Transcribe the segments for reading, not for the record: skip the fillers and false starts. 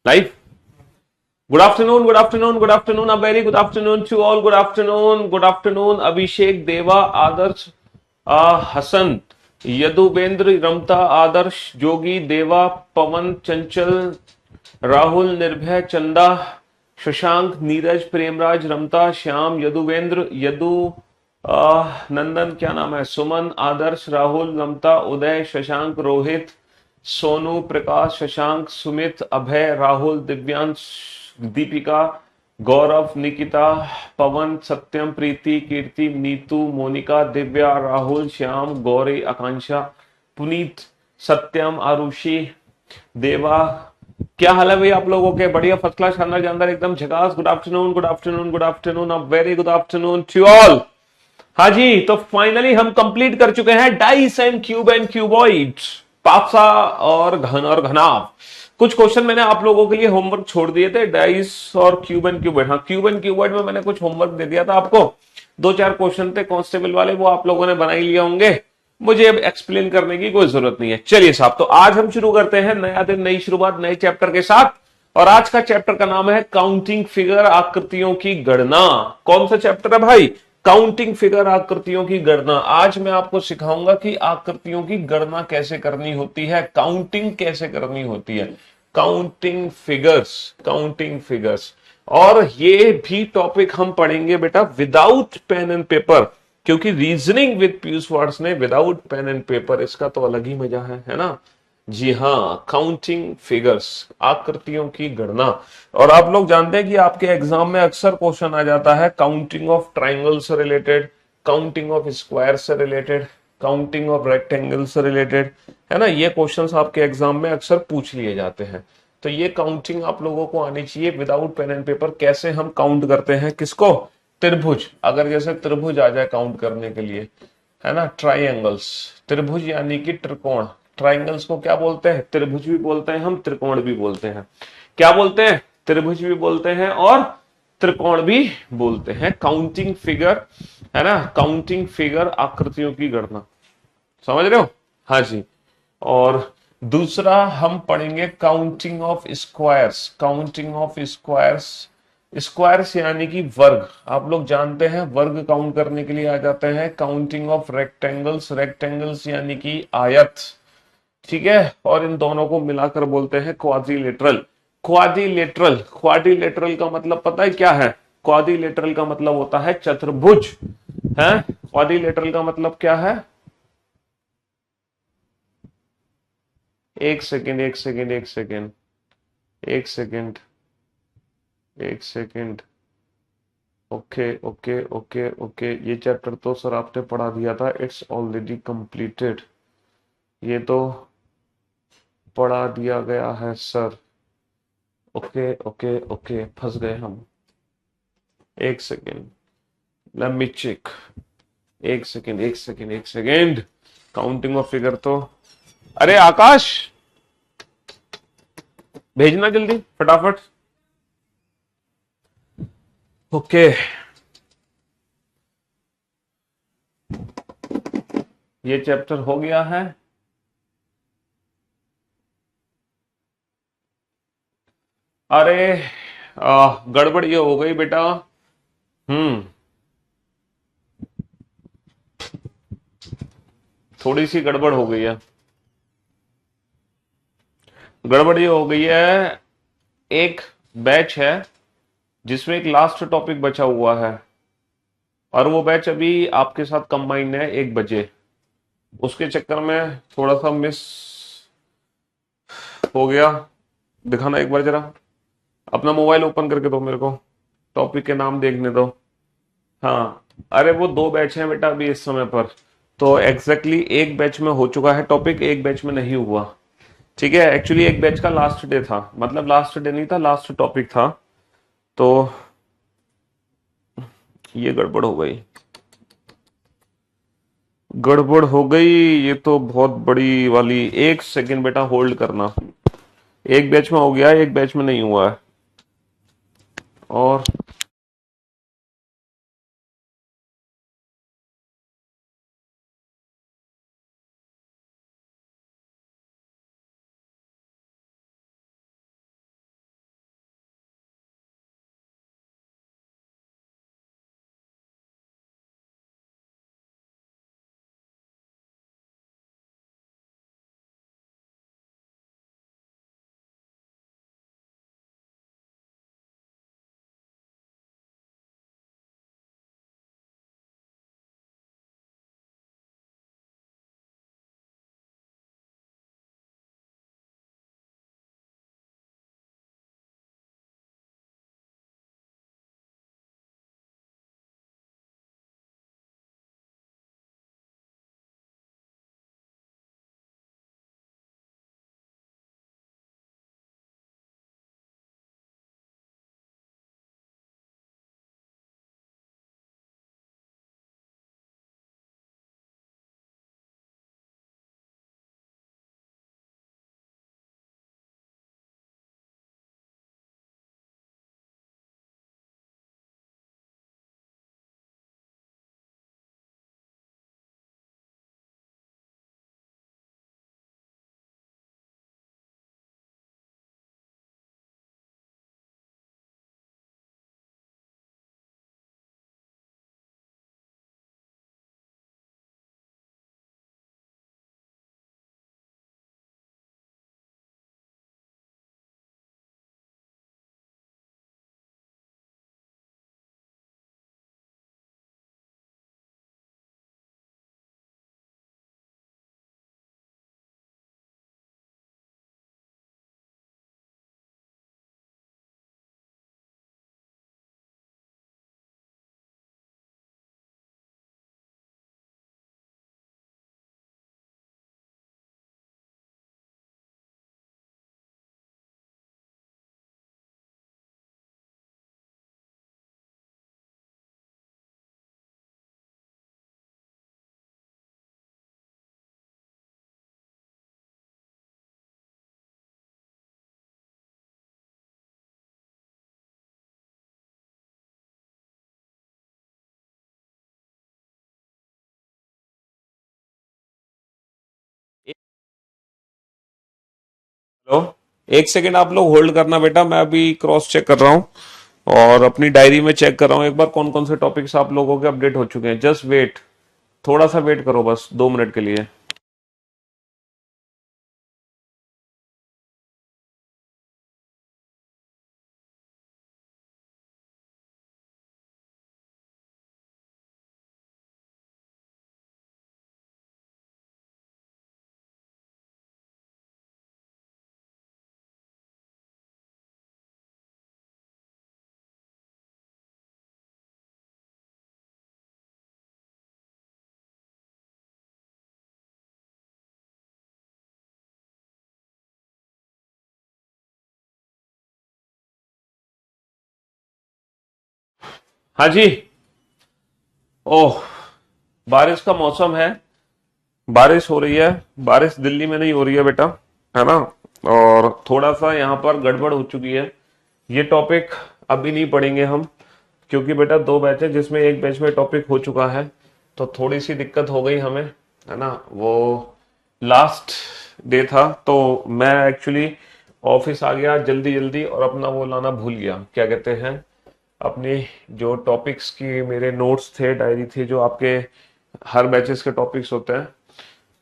Live. Good afternoon, good afternoon, good afternoon, a very good afternoon to all. Good afternoon Abhishek, Deva, Adarsh, Hasan, Yaduvendra, रमता, आदर्श, जोगी, देवा, पवन, चंचल, राहुल, निर्भय, चंदा, शशांक, नीरज, प्रेमराज, रमता, श्याम, यदुवेंद्र, नंदन, क्या नाम है, सुमन, आदर्श, राहुल, रमता, उदय, शशांक, रोहित, सोनू, प्रकाश, शशांक, सुमित, अभय, राहुल, दिव्यांश, दीपिका, गौरव, निकिता, पवन, सत्यम, प्रीति, कीर्ति, नीतू, मोनिका, दिव्या, राहुल, श्याम, गौरी, आकांक्षा, पुनीत, सत्यम, आरुषि, देवा। क्या हाल है भाई आप लोगों के? बढ़िया, फर्स्ट क्लास, शानदार, जानदार, एकदम झकास। Good afternoon, good afternoon, good afternoon, a very good afternoon to all. हाँ जी, तो फाइनली हम कंप्लीट कर चुके हैं डाइस एंड क्यूबॉइड, पापसा और घन और घनाभ। कुछ क्वेश्चन मैंने आप लोगों के लिए होमवर्क छोड़ दिए थे, डाइस और क्यूब एंड क्यूबॉइड। हाँ, क्यूब एंड क्यूबॉइड में मैंने कुछ होमवर्क दे दिया था आपको। दो चार क्वेश्चन थे कांस्टेबल वाले, वो आप लोगों ने बना ही लिए होंगे। मुझे अब एक्सप्लेन करने की कोई जरूरत नहीं है। चलिए साहब, तो आज हम शुरू करते हैं नया दिन, नई शुरुआत, नए चैप्टर के साथ। और आज का चैप्टर का नाम है काउंटिंग फिगर, आकृतियों की गणना। कौन सा चैप्टर है भाई? काउंटिंग फिगर, आकृतियों की गणना। आज मैं आपको सिखाऊंगा कि आकृतियों की गणना कैसे करनी होती है, काउंटिंग कैसे करनी होती है। Counting figures, counting figures. और ये भी टॉपिक हम पढ़ेंगे बेटा विदाउट पेन एंड पेपर, क्योंकि रीजनिंग विद पीयूष वाट्स ने विदाउट पेन एंड पेपर, इसका तो अलग ही मजा है ना। जी हाँ, काउंटिंग फिगर्स, आकृतियों की गणना। और आप लोग जानते हैं कि आपके एग्जाम में अक्सर क्वेश्चन आ जाता है काउंटिंग ऑफ ट्राइंगल से रिलेटेड, काउंटिंग ऑफ स्क्वायर से रिलेटेड, काउंटिंग ऑफ रेक्टेंगल से रिलेटेड, है ना। ये क्वेश्चंस आपके एग्जाम में अक्सर पूछ लिए जाते हैं। तो ये काउंटिंग आप लोगों को आनी चाहिए विदाउट पेन एंड पेपर। कैसे हम काउंट करते हैं, किसको? त्रिभुज। अगर जैसे त्रिभुज आ जाए काउंट करने के लिए, है ना, ट्राइंगल्स, त्रिभुज यानी कि त्रिकोण। ट्राइंगल्स को क्या बोलते हैं? त्रिभुज भी बोलते हैं हम, त्रिकोण भी बोलते हैं। क्या बोलते हैं? त्रिभुज भी बोलते हैं और त्रिकोण भी बोलते हैं। काउंटिंग फिगर, है ना, काउंटिंग फिगर, आकृतियों की गणना। समझ रहे हो? हाँ जी। और दूसरा हम पढ़ेंगे counting of squares, counting of squares. Squares यानी कि वर्ग। आप लोग जानते हैं वर्ग काउंट करने के लिए आ जाते हैं। काउंटिंग ऑफ रेक्टेंगल्स, रेक्टेंगल्स यानी कि आयत। ठीक है, और इन दोनों को मिलाकर बोलते हैं क्वाड्रिलेटरल। क्वाड्रिलेटरल, क्वाड्रिलेटरल का मतलब पता है क्या है? क्वाड्रिलेटरल का मतलब होता है चतुर्भुज। है, क्वाड्रिलेटरल का मतलब क्या है? एक सेकेंड, एक सेकेंड, एक सेकेंड, एक सेकेंड, एक second. Okay okay okay okay, ये चैप्टर तो सर आपने पढ़ा दिया था, इट्स ऑलरेडी कंप्लीटेड। ये तो पढ़ा दिया गया है सर। ओके ओके ओके, फंस गए हम। एक सेकेंड, लेट मी चेक। एक सेकेंड, एक सेकेंड, एक सेकेंड। काउंटिंग ऑफ फिगर तो, अरे आकाश, भेजना जल्दी फटाफट। ओके, ये चैप्टर हो गया है। अरे गड़बड़ ये हो गई बेटा। हम्म, थोड़ी सी गड़बड़ हो गई है। गड़बड़ ये हो गई है, एक बैच है जिसमें एक लास्ट टॉपिक बचा हुआ है, और वो बैच अभी आपके साथ कंबाइंड है 1 बजे। उसके चक्कर में थोड़ा सा मिस हो गया। दिखाना एक बार जरा, अपना मोबाइल ओपन करके दो मेरे को, टॉपिक के नाम देखने दो। हाँ, अरे वो 2 बैच हैं बेटा अभी इस समय पर। तो एग्जैक्टली एक बैच में हो चुका है टॉपिक, एक बैच में नहीं हुआ। ठीक है, एक्चुअली एक बैच का लास्ट डे था, मतलब लास्ट डे नहीं था, लास्ट टॉपिक था। तो ये गड़बड़ हो गई, गड़बड़ हो गई। ये तो बहुत बड़ी वाली। एक सेकंड बेटा होल्ड करना। एक बैच में हो गया, एक बैच में नहीं हुआ है। और एक सेकेंड आप लोग होल्ड करना बेटा, मैं अभी क्रॉस चेक कर रहा हूँ और अपनी डायरी में चेक कर रहा हूँ एक बार कौन कौन से टॉपिक्स आप लोगों के अपडेट हो चुके हैं। जस्ट वेट, थोड़ा सा वेट करो बस 2 मिनट के लिए। हाँ जी। ओह, बारिश का मौसम है, बारिश हो रही है। बारिश दिल्ली में नहीं हो रही है बेटा, है ना। और थोड़ा सा यहाँ पर गड़बड़ हो चुकी है। ये टॉपिक अभी नहीं पढ़ेंगे हम, क्योंकि बेटा 2 बैच है जिसमें एक बैच में टॉपिक हो चुका है, तो थोड़ी सी दिक्कत हो गई हमें, है ना। वो लास्ट डे था तो मैं एक्चुअली ऑफिस आ गया जल्दी जल्दी और अपना वो लाना भूल गया, क्या कहते हैं, अपनी जो टॉपिक्स की मेरे नोट्स थे, डायरी थी, जो आपके हर बैचेस के टॉपिक्स होते हैं,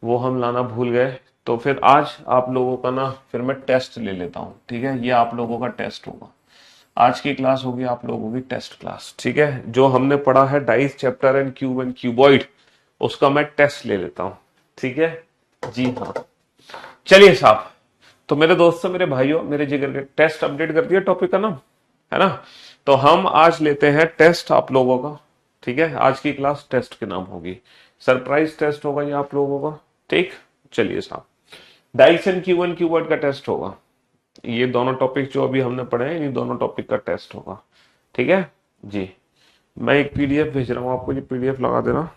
वो हम लाना भूल गए। तो फिर आज आप लोगों का ना फिर मैं टेस्ट ले लेता हूँ, ठीक है। ये आप लोगों का टेस्ट होगा, आज की क्लास होगी आप लोगों की टेस्ट क्लास, ठीक है। जो हमने पढ़ा है डाइस चैप्टर एंड क्यूबॉइड, उसका मैं टेस्ट ले लेता हूँ, ठीक है जी। हाँ, चलिए साहब। तो मेरे दोस्तों, मेरे भाइयों, मेरे जिगर के, टेस्ट अपडेट कर दिया टॉपिक का नाम, है ना। तो हम आज लेते हैं टेस्ट आप लोगों का, ठीक है। आज की क्लास टेस्ट के नाम होगी, सरप्राइज टेस्ट होगा ये आप लोगों का, ठीक। चलिए साहब, डाइस एंड क्यूबॉइड का टेस्ट होगा। ये दोनों टॉपिक जो अभी हमने पढ़े हैं, इन दोनों टॉपिक का टेस्ट होगा, ठीक है जी। मैं एक पीडीएफ भेज रहा हूँ आपको, ये पीडीएफ लगा देना।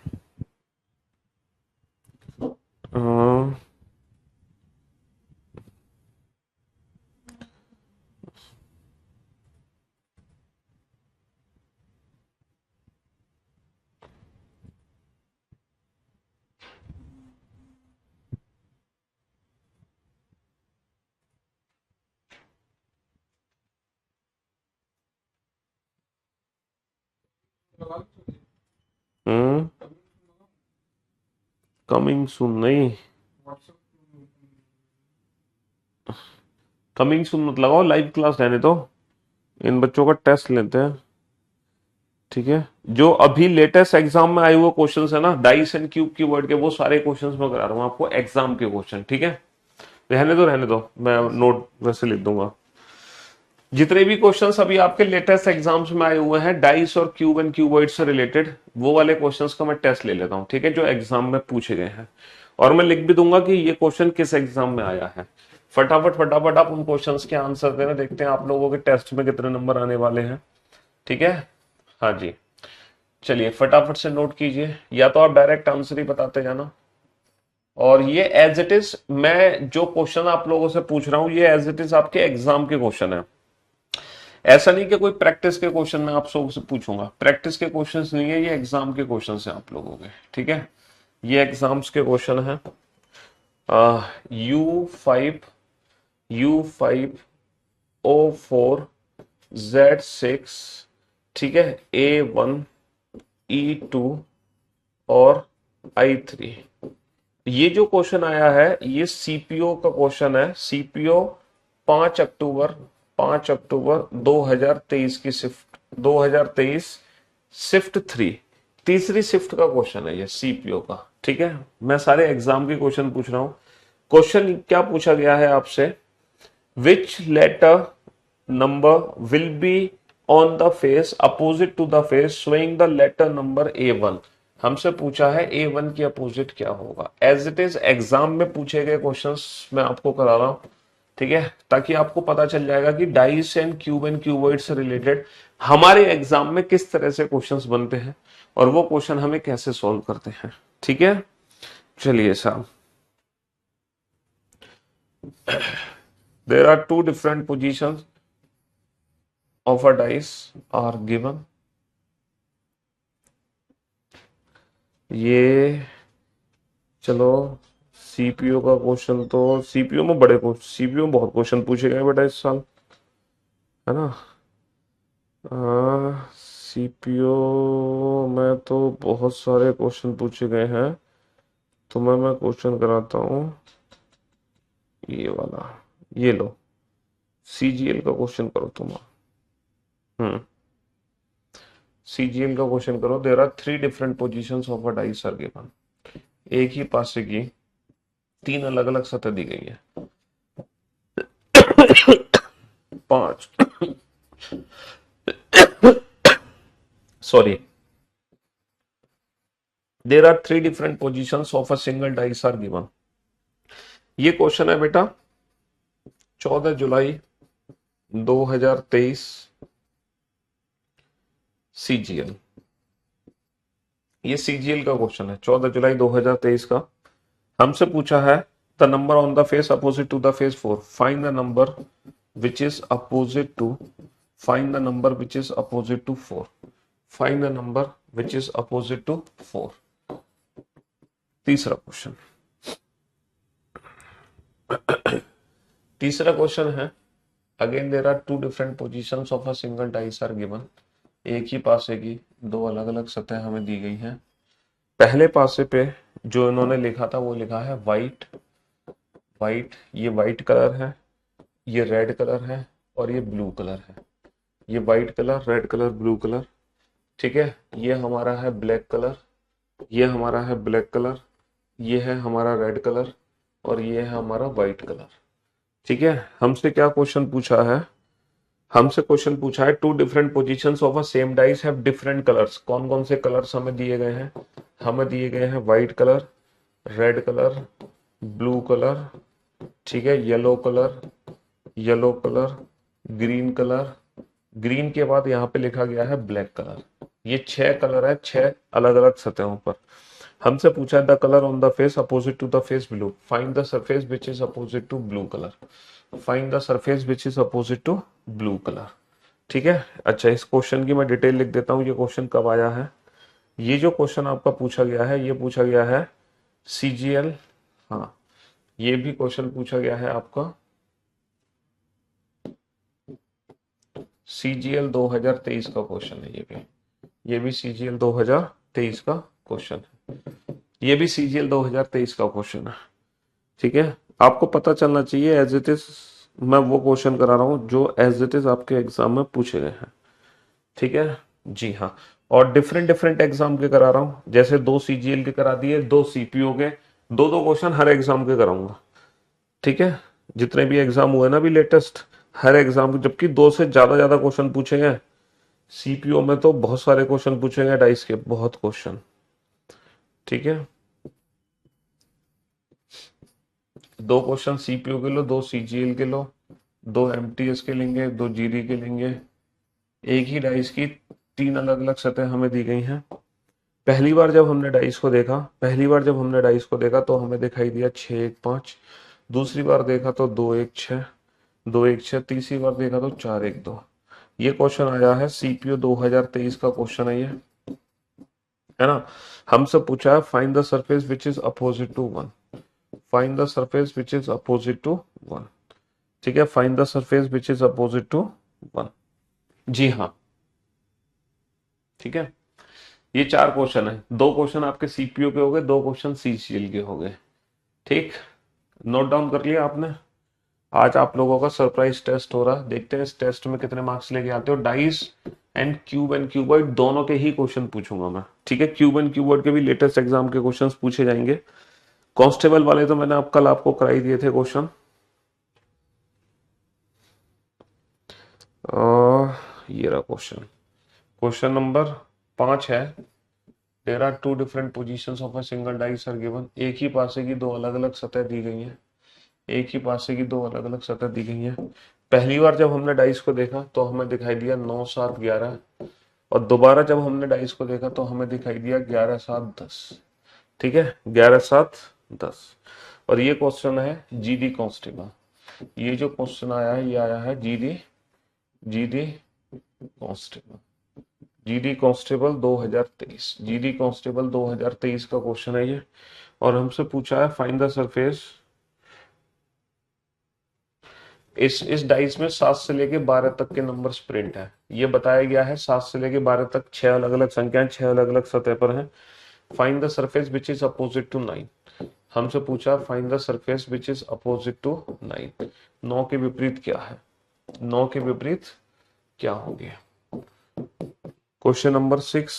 कमिंग सून नहीं, कमिंग सून मत लगाओ, लाइव क्लास रहने दो, इन बच्चों का टेस्ट लेते हैं, ठीक है। जो अभी लेटेस्ट एग्जाम में आए हुए क्वेश्चंस है ना, डाइस एंड क्यूब की वर्ड के, वो सारे क्वेश्चंस मैं करा रहा हूँ आपको, एग्जाम के क्वेश्चन, ठीक है। रहने दो रहने दो, मैं नोट वैसे लिख दूंगा। जितने भी क्वेश्चंस अभी आपके लेटेस्ट एग्जाम्स में आए हुए हैं डाइस और क्यूब एंड क्यूबॉइड से रिलेटेड, वो वाले क्वेश्चंस का मैं टेस्ट ले लेता हूँ, ठीक है, जो एग्जाम में पूछे गए हैं। और मैं लिख भी दूंगा कि ये क्वेश्चन किस एग्जाम में आया है। फटाफट फटाफट आप उन क्वेश्चंस के आंसर देना, देखते हैं आप लोगों के टेस्ट में कितने नंबर आने वाले हैं, ठीक है। हाँ जी, चलिए फटाफट से नोट कीजिए, या तो आप डायरेक्ट आंसर ही बताते जाना। और ये एज इट इज, मैं जो क्वेश्चन आप लोगों से पूछ रहा हूं, ये एज इट इज आपके एग्जाम के क्वेश्चन है। ऐसा नहीं कि कोई प्रैक्टिस के क्वेश्चन मैं आप सबसे पूछूंगा, प्रैक्टिस के क्वेश्चंस नहीं है, ये एग्जाम के क्वेश्चंस हैं आप लोगों के, ठीक है। ये एग्जाम्स के क्वेश्चन है। U5, O4, Z6, ठीक है, A1, E2 और I3। ये जो क्वेश्चन आया है ये सीपीओ का क्वेश्चन है, सीपीओ 5 अक्टूबर 5 अक्टूबर 2023 की शिफ्ट, 2023 शिफ्ट 3, तीसरी शिफ्ट का क्वेश्चन है ये सीपीओ का, ठीक है। मैं सारे एग्जाम के क्वेश्चन पूछ रहा हूं। क्वेश्चन क्या पूछा गया है आपसे, विच letter number will be on the face opposite to the face showing the letter number A1। हमसे पूछा है A1 की अपोजिट क्या होगा। एज इट इज एग्जाम में पूछे गए क्वेश्चंस मैं आपको करा रहा हूं, ठीक है, ताकि आपको पता चल जाएगा कि डाइस एंड क्यूबॉइड से रिलेटेड हमारे एग्जाम में किस तरह से क्वेश्चंस बनते हैं और वो क्वेश्चन हमें कैसे सॉल्व करते हैं, ठीक है। चलिए साहब, there are two different position of a dice are given। ये चलो सीपीयू का क्वेश्चन तो सीपीयू में सीपीयू में बहुत क्वेश्चन पूछे गए बेटा इस साल, है ना। सीपीयू में तो बहुत सारे क्वेश्चन पूछे गए हैं, तो मैं क्वेश्चन कराता हूँ ये वाला, ये लो सीजीएल का क्वेश्चन करो तुम। हम्म सीजीएल का क्वेश्चन करो। There are three different positions of a dice are given. एक ही पासे की तीन अलग अलग सतह दी गई है। पांच, sorry, there are three different positions of a single dice are given. ये क्वेश्चन है बेटा 14 जुलाई 2023 सीजीएल। ये सीजीएल का क्वेश्चन है 14 जुलाई 2023 का। हमसे पूछा है the number on the face opposite to the face 4, find the number which is opposite to, find the number which is opposite to 4, find the number which is opposite to 4। तीसरा question, तीसरा question है again there are two different positions of a single dice are given. एक ही पासे की दो अलग अलग सतह हमें दी गई हैं। पहले पासे पे जो इन्होंने लिखा था वो लिखा है वाइट, वाइट, ये वाइट कलर है, ये रेड कलर है और ये ब्लू कलर है। ये white colour, red colour, blue colour, ठीक है। ये हमारा है ब्लैक कलर, ये हमारा है ब्लैक कलर, ये है हमारा रेड कलर और ये है हमारा वाइट कलर, ठीक है। हमसे क्या क्वेश्चन पूछा है, हमसे क्वेश्चन पूछा है two different positions of a same dice have different colours. कौन कौन से कलर्स हमें दिए गए हैं, हमें दिए गए हैं white colour, red colour, blue colour, ठीक है, yellow colour, yellow colour, green colour, green के बाद यहाँ पे लिखा गया है ब्लैक कलर। ये 6 कलर है, 6 अलग अलग सतहों पर। हमसे पूछा है the colour on the face opposite to the face blue, find the surface which is opposite to blue colour, find the surface which is opposite to blue colour, ठीक है। अच्छा, इस क्वेश्चन की मैं डिटेल लिख देता हूँ। ये क्वेश्चन कब आया है, ये जो क्वेश्चन आपका पूछा गया है ये पूछा गया है सीजीएल, हाँ, ये भी क्वेश्चन पूछा गया है आपका सीजीएल 2023 का क्वेश्चन है। ये भी सीजीएल 2023 का क्वेश्चन है, ये भी सीजीएल 2023 का क्वेश्चन है, ठीक है। आपको पता चलना चाहिए एज इट इज, मैं वो क्वेश्चन करा रहा हूं जो एज इट इज आपके एग्जाम में पूछे गए हैं, ठीक है जी हाँ। और डिफरेंट डिफरेंट एग्जाम के करा रहा हूं, जैसे 2 सीजीएल के करा दिए, 2 सीपीओ के, दो दो क्वेश्चन हर एग्जाम के कराऊंगा, ठीक है। जितने भी एग्जाम हुए ना भी लेटेस्ट, हर एग्जाम, जबकि 2 से ज्यादा क्वेश्चन पूछे गए। सीपीओ में तो बहुत सारे क्वेश्चन पूछे गए, डाइस के बहुत क्वेश्चन, ठीक है। 2 क्वेश्चन सीपीओ के लो, 2 सीजीएल के लो, 2 एमटीएस के लेंगे, 2 जीडी के लेंगे। एक ही डाइस की 3 अलग अलग सतह हमें दी गई हैं। पहली बार जब हमने डाइस को देखा, पहली बार जब हमने डाइस को देखा तो हमें दिखाई दिया 6 1 5, दूसरी बार देखा तो 2 1 6, 2 1 6, तीसरी बार देखा तो 4 1 2। ये क्वेश्चन आया है सीपीओ 2023 का क्वेश्चन है ये, है ना। हमसे पूछा है find the surface which is opposite to 1, find the surface which is opposite to 1, ठीक है, find the surface which is opposite to 1, जी हाँ, ठीक है। ये 4 क्वेश्चन है, 2 क्वेश्चन आपके सीपीओ के हो गए, 2 क्वेश्चन सीसीएल के हो गए, ठीक। नोट डाउन कर लिया आपने। आज आप लोगों का सरप्राइज टेस्ट हो रहा है, देखते हैं इस टेस्ट में कितने मार्क्स लेके आते हो। डाइस एंड क्यूबॉइड दोनों के ही क्वेश्चन पूछूंगा मैं, ठीक है। क्यूब एंड क्यूबॉइड के भी लेटेस्ट एग्जाम के क्वेश्चन पूछे जाएंगे। कांस्टेबल वाले तो मैंने कल आपको कराई दिए थे क्वेश्चन। ये रहा क्वेश्चन, क्वेश्चन नंबर 5 है there are two different positions of a single dice are given. एक ही पासे की दो अलग अलग सतह दी गई हैं, एक ही पासे की दो अलग अलग सतह दी गई हैं। पहली बार जब हमने डाइस को देखा तो हमें दिखाई दिया 9 7 11, और दोबारा जब हमने डाइस को देखा तो हमें दिखाई दिया 11 7 10, ठीक है, 11 7 10। और ये क्वेश्चन है जीडी कांस्टेबल। ये जो क्वेश्चन आया है ये आया है GD constable, GD constable 2023, GD constable 2023 का क्वेश्चन है ये। और हमसे पूछा है फाइंड द सरफेस। इस डाइस में 7 से लेके 12 तक के नंबर्स प्रिंट है। ये बताया गया है 7 से लेके 12 तक 6 अलग अलग संख्याएं 6 अलग अलग सतह पर हैं। Find the surface which is opposite to 9। हमसे पूछा find the surface which is opposite to 9। 9 के विपरीत क्या है? 9 के विपरीत क्या होंगे? Question number 6।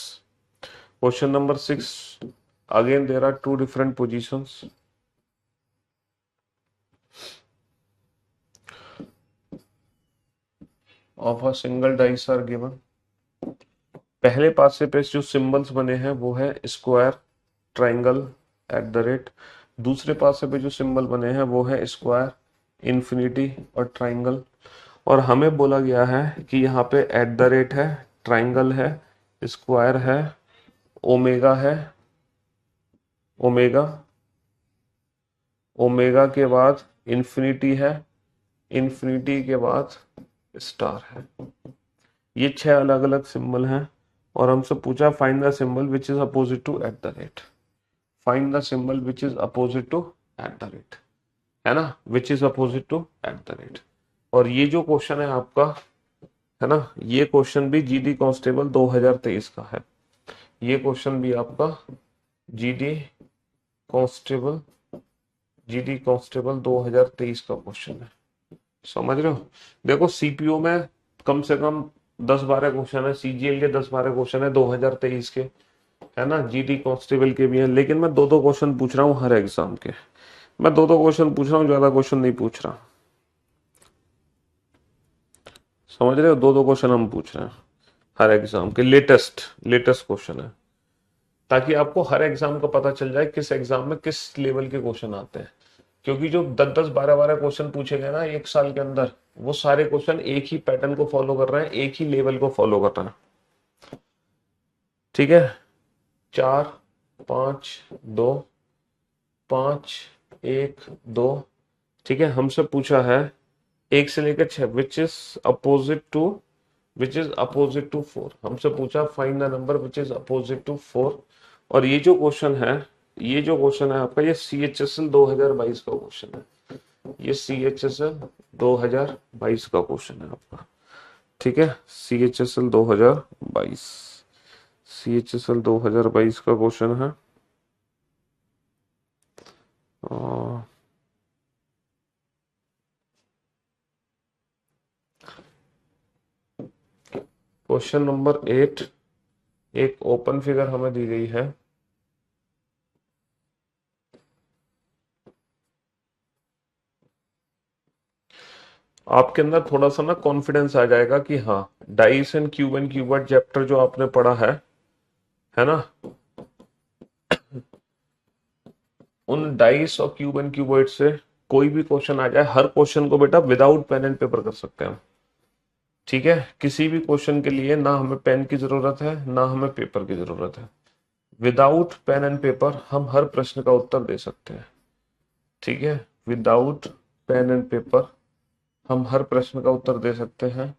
Question number 6, again there are two different positions. Of a single dice are given. पहले पासे पे जो सिंबल्स बने हैं वो है square, triangle, at the rate. दूसरे पासे पे जो सिंबल बने हैं वो है स्क्वायर, इन्फिनिटी और ट्राइंगल। और हमें बोला गया है कि यहाँ पे एट द रेट है, ट्राइंगल है, स्क्वायर है, ओमेगा है, ओमेगा, ओमेगा के बाद इन्फिनिटी है, इन्फिनिटी के बाद स्टार है। ये 6 अलग अलग सिंबल हैं। और हमसे पूछा find the symbol which is opposite to at the rate. Find the symbol which is opposite to at the rate, है ना, which is opposite to at the rate. और ये जो क्वेश्चन है आपका, है ना, ये क्वेश्चन भी जीडी कांस्टेबल 2023 का है। ये क्वेश्चन भी आपका जीडी कांस्टेबल, जीडी कांस्टेबल 2023 का क्वेश्चन है। समझ रहे हो? देखो सीपीओ में कम से कम 10-12 क्वेश्चन है, सीजीएल के 10-12 क्वेश्चन है 2023 के, है ना, जीडी कांस्टेबल के भी हैं। लेकिन मैं दो दो क्वेश्चन पूछ रहा हूँ हर एग्जाम के। मैं दो दो क्वेश्चन पूछ रहा हूँ, ज्यादा क्वेश्चन नहीं पूछ रहा। समझ रहे हो? दो दो क्वेश्चन हम पूछ रहे हैं हर एग्जाम के, लेटेस्ट लेटेस्ट क्वेश्चन है, ताकि आपको हर एग्जाम का पता चल जाए किस एग्जाम में किस लेवल के क्वेश्चन आते हैं। क्योंकि जो 10-10, 12-12 क्वेश्चन पूछे गए ना एक साल के अंदर, वो सारे क्वेश्चन एक ही पैटर्न को फॉलो कर रहे हैं, एक ही लेवल को फॉलो कर रहे हैं। ठीक है, 4 5 2 5 1 2। ठीक है, हमसे पूछा है 1 से लेकर 6 विच इज अपोजिट टू 4। हमसे पूछा find the number which is opposite to 4। और ये जो क्वेश्चन है, ये जो क्वेश्चन है आपका, ये CHSL 2022 का क्वेश्चन है। ये CHSL 2022 का क्वेश्चन है आपका। ठीक है, CHSL 2022, CHSL 2022 का क्वेश्चन है। क्वेश्चन नंबर 8, एक ओपन फिगर हमें दी गई है। आपके अंदर थोड़ा सा ना कॉन्फिडेंस आ जाएगा कि हाँ, डाइस एंड क्यूबर्ड चैप्टर जो आपने पढ़ा है ना, उन डाइस और क्यूबर्ड से कोई भी क्वेश्चन आ जाए, हर क्वेश्चन को बेटा विदाउट पेन एंड पेपर कर सकते हैं। ठीक है, किसी भी क्वेश्चन के लिए ना हमें पेन की जरूरत है ना हमें पेपर की जरूरत है। विदाउट पेन एंड पेपर हम हर प्रश्न का उत्तर दे सकते हैं। ठीक है, विदाउट पेन एंड पेपर हम हर प्रश्न का उत्तर दे सकते हैं।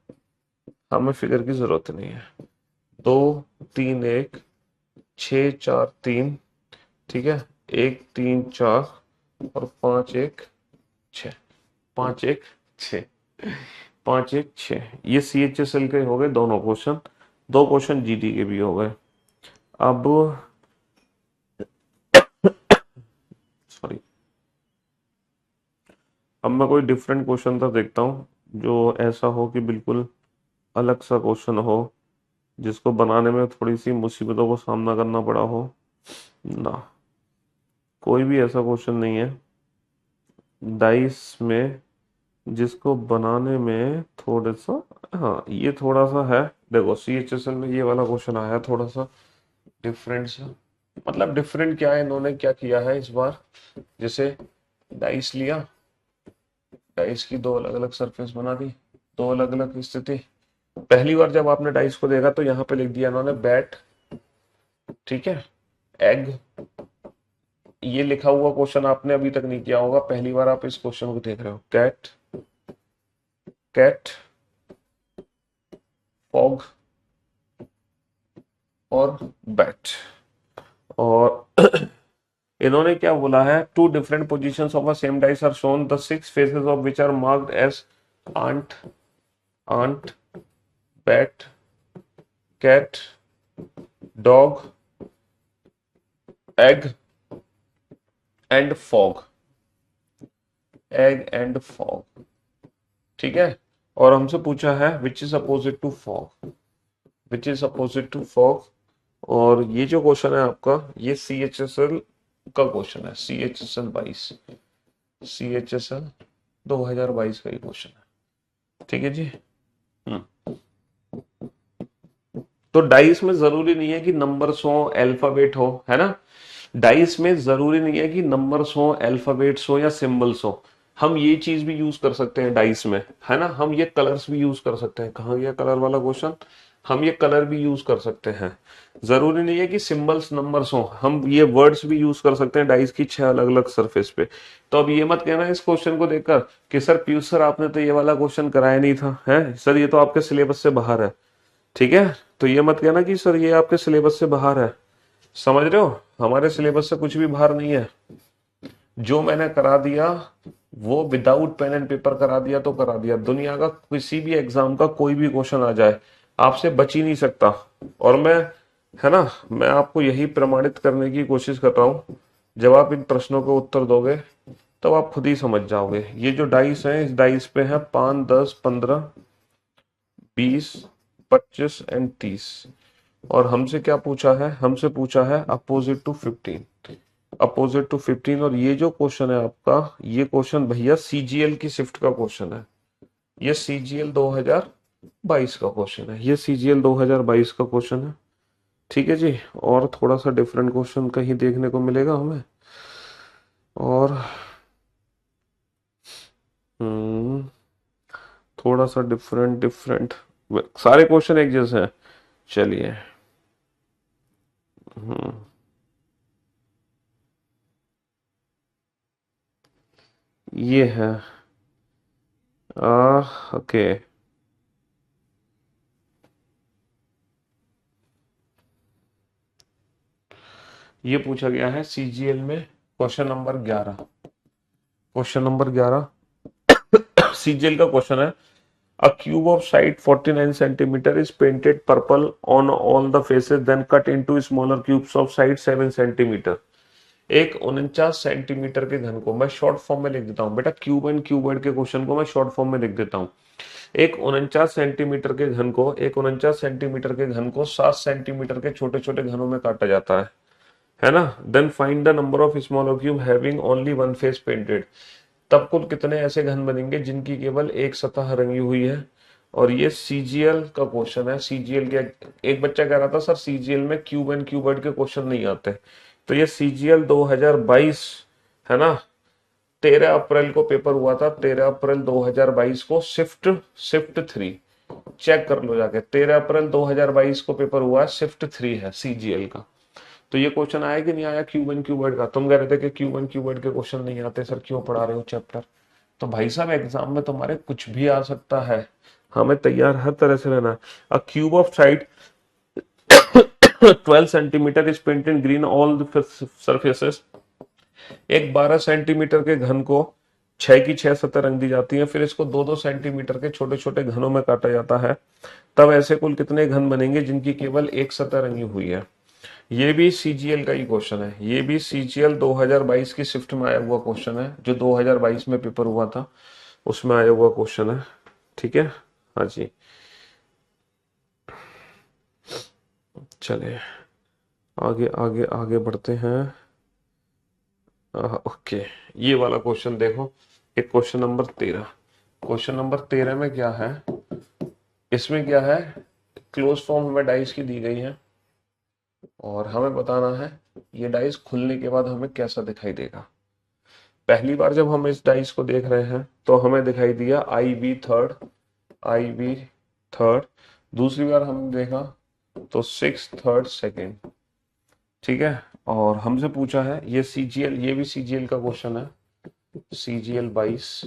हमें फिगर की जरूरत नहीं है। 2 3 1 6 4 3, ठीक है, 1 3 4 और 5 1 6, 5 1 6, 5 1 6। ये CHSL के हो गए दोनों क्वेश्चन। दो क्वेश्चन जीडी के भी हो गए। अब सॉरी, अब मैं कोई डिफरेंट क्वेश्चन तो देखता हूँ जो ऐसा हो कि बिल्कुल अलग सा क्वेश्चन हो, जिसको बनाने में थोड़ी सी मुसीबतों को सामना करना पड़ा हो ना। कोई भी ऐसा क्वेश्चन नहीं है डाइस में जिसको बनाने में थोड़ा सा, हाँ ये थोड़ा सा है। देखो CHSL में ये वाला क्वेश्चन आया थोड़ा सा डिफरेंट सा। मतलब डिफरेंट क्या है, इन्होंने क्या किया है इस बार, जैसे डाइस लिया, डाइस की दो अलग अलग सरफेस बना दी, दो अलग अलग स्थिति। पहली बार जब आपने डाइस को देखा तो यहाँ पे लिख दिया इन्होंने बैट, ठीक है, एग। ये लिखा हुआ क्वेश्चन आपने अभी तक नहीं किया होगा, पहली बार आप इस क्वेश्चन को देख रहे हो। कैट, कैट, फॉग, और बैट। और इन्होंने क्या बोला है, two different positions of a same dice are shown, the six faces of which are marked as ant, ant, bat, cat, dog, egg and fog, egg and fog. ठीक है, और हमसे पूछा है which is opposite to fog, which is opposite to fog. और ये जो question है आपका, ये CHSL का क्वेश्चन है, CHSL 22, CHSL 2022 का ही क्वेश्चन है। ठीक है जी। तो डाइस में जरूरी नहीं है कि नंबर्स हो, अल्फाबेट हो, है ना। डाइस में जरूरी नहीं है कि नंबर्स हो, अल्फाबेट्स हो या सिंबल्स हो। हम ये चीज भी यूज कर सकते हैं डाइस में, है ना। हम ये कलर्स भी यूज कर सकते हैं। कहाँ गया कलर वाला क्वेश्चन, हम ये कलर भी यूज कर सकते हैं। जरूरी नहीं है कि सिंबल्स नंबर्स हो, हम ये वर्ड्स भी यूज कर सकते हैं डाइस की 6 अलग अलग सरफेस पे। तो अब ये मत कहना इस क्वेश्चन को देखकर कि सर पीयूष सर आपने तो ये वाला क्वेश्चन कराया नहीं था, है सर ये तो आपके सिलेबस से बाहर है। ठीक है, तो ये मत कहना कि सर ये आपके सिलेबस से बाहर है। समझ रहे हो, हमारे सिलेबस से कुछ भी बाहर नहीं है। जो मैंने करा दिया वो विदाउट पेन एंड पेपर करा दिया तो करा दिया। दुनिया का किसी भी एग्जाम का कोई भी क्वेश्चन आ जाए, आपसे बच ही नहीं सकता। और मैं, है ना, मैं आपको यही प्रमाणित करने की कोशिश कर रहा हूं। जब आप इन प्रश्नों के उत्तर दोगे तब आप खुद ही समझ जाओगे। ये जो डाइस है, इस डाइस पे है 5, 10, 15, 20, 25 एंड 30। और हमसे क्या पूछा है, हमसे पूछा है अपोजिट टू 15, अपोजिट टू 15। और ये जो क्वेश्चन है आपका, ये क्वेश्चन भैया CGL की शिफ्ट का क्वेश्चन है। ये CGL 2022 का क्वेश्चन है, ये CGL 2022 का क्वेश्चन है। ठीक है जी। और थोड़ा सा डिफरेंट क्वेश्चन कहीं देखने को मिलेगा हमें। और हम्म थोड़ा सा डिफरेंट डिफरेंट, सारे क्वेश्चन एक जैसे हैं। चलिए। हम्म ये है ओके। ये पूछा गया है CGL में question number 11, question number 11 CGL का क्वेश्चन है। A cube of side 49 centimeter is painted purple on all the faces, then cut into smaller cubes of side 7 centimeter। एक 49 सेंटीमीटर के घन को मैं शॉर्ट फॉर्म में लिख देता हूँ बेटा, क्यूब एंड क्यूबॉइड के क्वेश्चन को मैं शॉर्ट फॉर्म में लिख देता हूँ। एक 49 सेंटीमीटर के घन को, एक 49 सेंटीमीटर के घन को 7 सेंटीमीटर के छोटे छोटे घनों में काटा जाता है ना। Then find the number of smaller cube having only one face painted. तब कुल कितने ऐसे घन बनेंगे जिनकी केवल एक सतह रंगी हुई है। और ये CGL का क्वेश्चन है। CGL के एक बच्चा कह रहा था सर CGL में क्यूब एंड क्यूबॉइड के क्वेश्चन नहीं आते। तो ये CGL 2022 है ना। 13 अप्रैल को पेपर हुआ था, 13 अप्रैल 2022 को, शिफ्ट शिफ्ट 3। चेक कर लो जाके, 13 अप्रैल 2022 को पेपर हुआ है, शिफ्ट 3 है CGL का। तो ये क्वेश्चन आया कि नहीं आया क्यूब एंड क्यूबॉइड का। तुम कह रहे थे कि क्यूब एंड क्यूबॉइड के क्वेश्चन नहीं आते सर, क्यों पढ़ा रहे हो चैप्टर। तो भाई साहब एग्जाम में तुम्हारे कुछ भी आ सकता है, हमें तैयार हर तरह से रहना है। अ cube of side 12 centimetre is painted green all the surfaces. एक 12 सेंटीमीटर के घन को 6 की 6 सतह रंग दी जाती है, फिर इसको 2-2 सेंटीमीटर के छोटे छोटे घनों में काटा जाता है। तब ऐसे कुल कितने घन बनेंगे जिनकी केवल एक सतह रंगी हुई है। ये भी CGL का ही क्वेश्चन है, ये भी CGL 2022 की शिफ्ट में आया हुआ क्वेश्चन है, जो 2022 में पेपर हुआ था उसमें आया हुआ क्वेश्चन है। ठीक है, हाँ जी। चलिए आगे आगे आगे बढ़ते हैं। ओके, ये वाला क्वेश्चन देखो, एक क्वेश्चन नंबर 13। क्वेश्चन नंबर 13 में क्या है, इसमें क्या है, क्लोज फॉर्म हमें डाइस की दी गई है और हमें बताना है ये डाइस खुलने के बाद हमें कैसा दिखाई देगा। पहली बार जब हम इस डाइस को देख रहे हैं तो हमें दिखाई दिया IB थर्ड, IB थर्ड। दूसरी बार हमने देखा तो 6 थर्ड सेकेंड। ठीक है, और हमसे पूछा है ये CGL, ये भी CGL का क्वेश्चन है, CGL 22।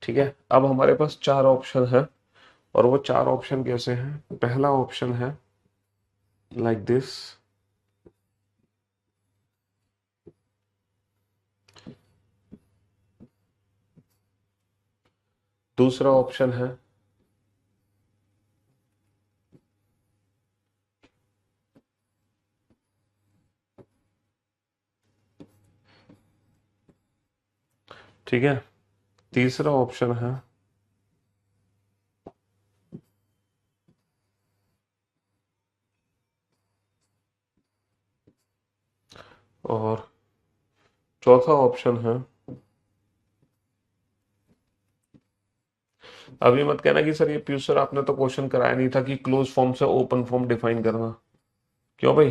ठीक है, अब हमारे पास 4 ऑप्शन है और वो 4 ऑप्शन कैसे हैं। पहला ऑप्शन है like this. दूसरा ऑप्शन है ठीक है, तीसरा ऑप्शन है और चौथा ऑप्शन है, अभी मत कहना कि सर ये पीयूष सर आपने तो क्वेश्चन कराया नहीं था कि क्लोज फॉर्म से ओपन फॉर्म डिफाइन करना। क्यों भाई,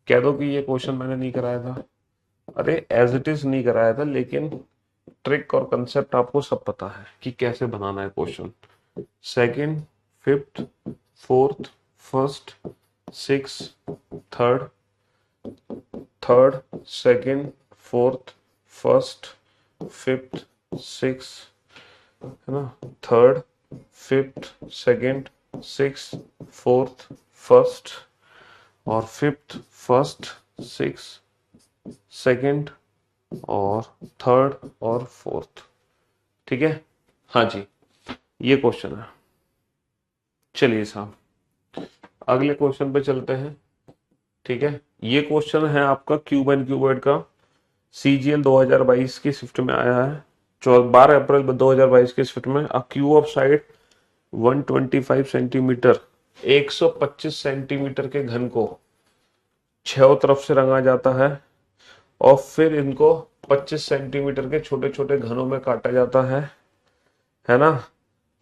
कह दो कि ये क्वेश्चन मैंने नहीं कराया था। अरे एज इट इज नहीं कराया था, लेकिन ट्रिक और कंसेप्ट आपको सब पता है कि कैसे बनाना है question. Second, fifth, fourth, first, six, third, third, second, fourth, first, fifth, six, है ना, third, fifth, second, six, fourth, first और फिफ्थ, फर्स्ट, सिक्स, सेकंड और थर्ड और फोर्थ। ठीक है, हाँ जी, ये क्वेश्चन है। चलिए साहब अगले क्वेश्चन पे चलते हैं। ठीक है, ये क्वेश्चन है आपका क्यूब एंड क्यूबॉइड का, सीजीएल 2022 की शिफ्ट में आया है 12 अप्रैल 2022 की शिफ्ट में। अ cube of side 125 centimetre, 125 centimetre के घन को छह तरफ से रंगा जाता है और फिर इनको 25 सेंटीमीटर के छोटे छोटे घनों में काटा जाता है ना।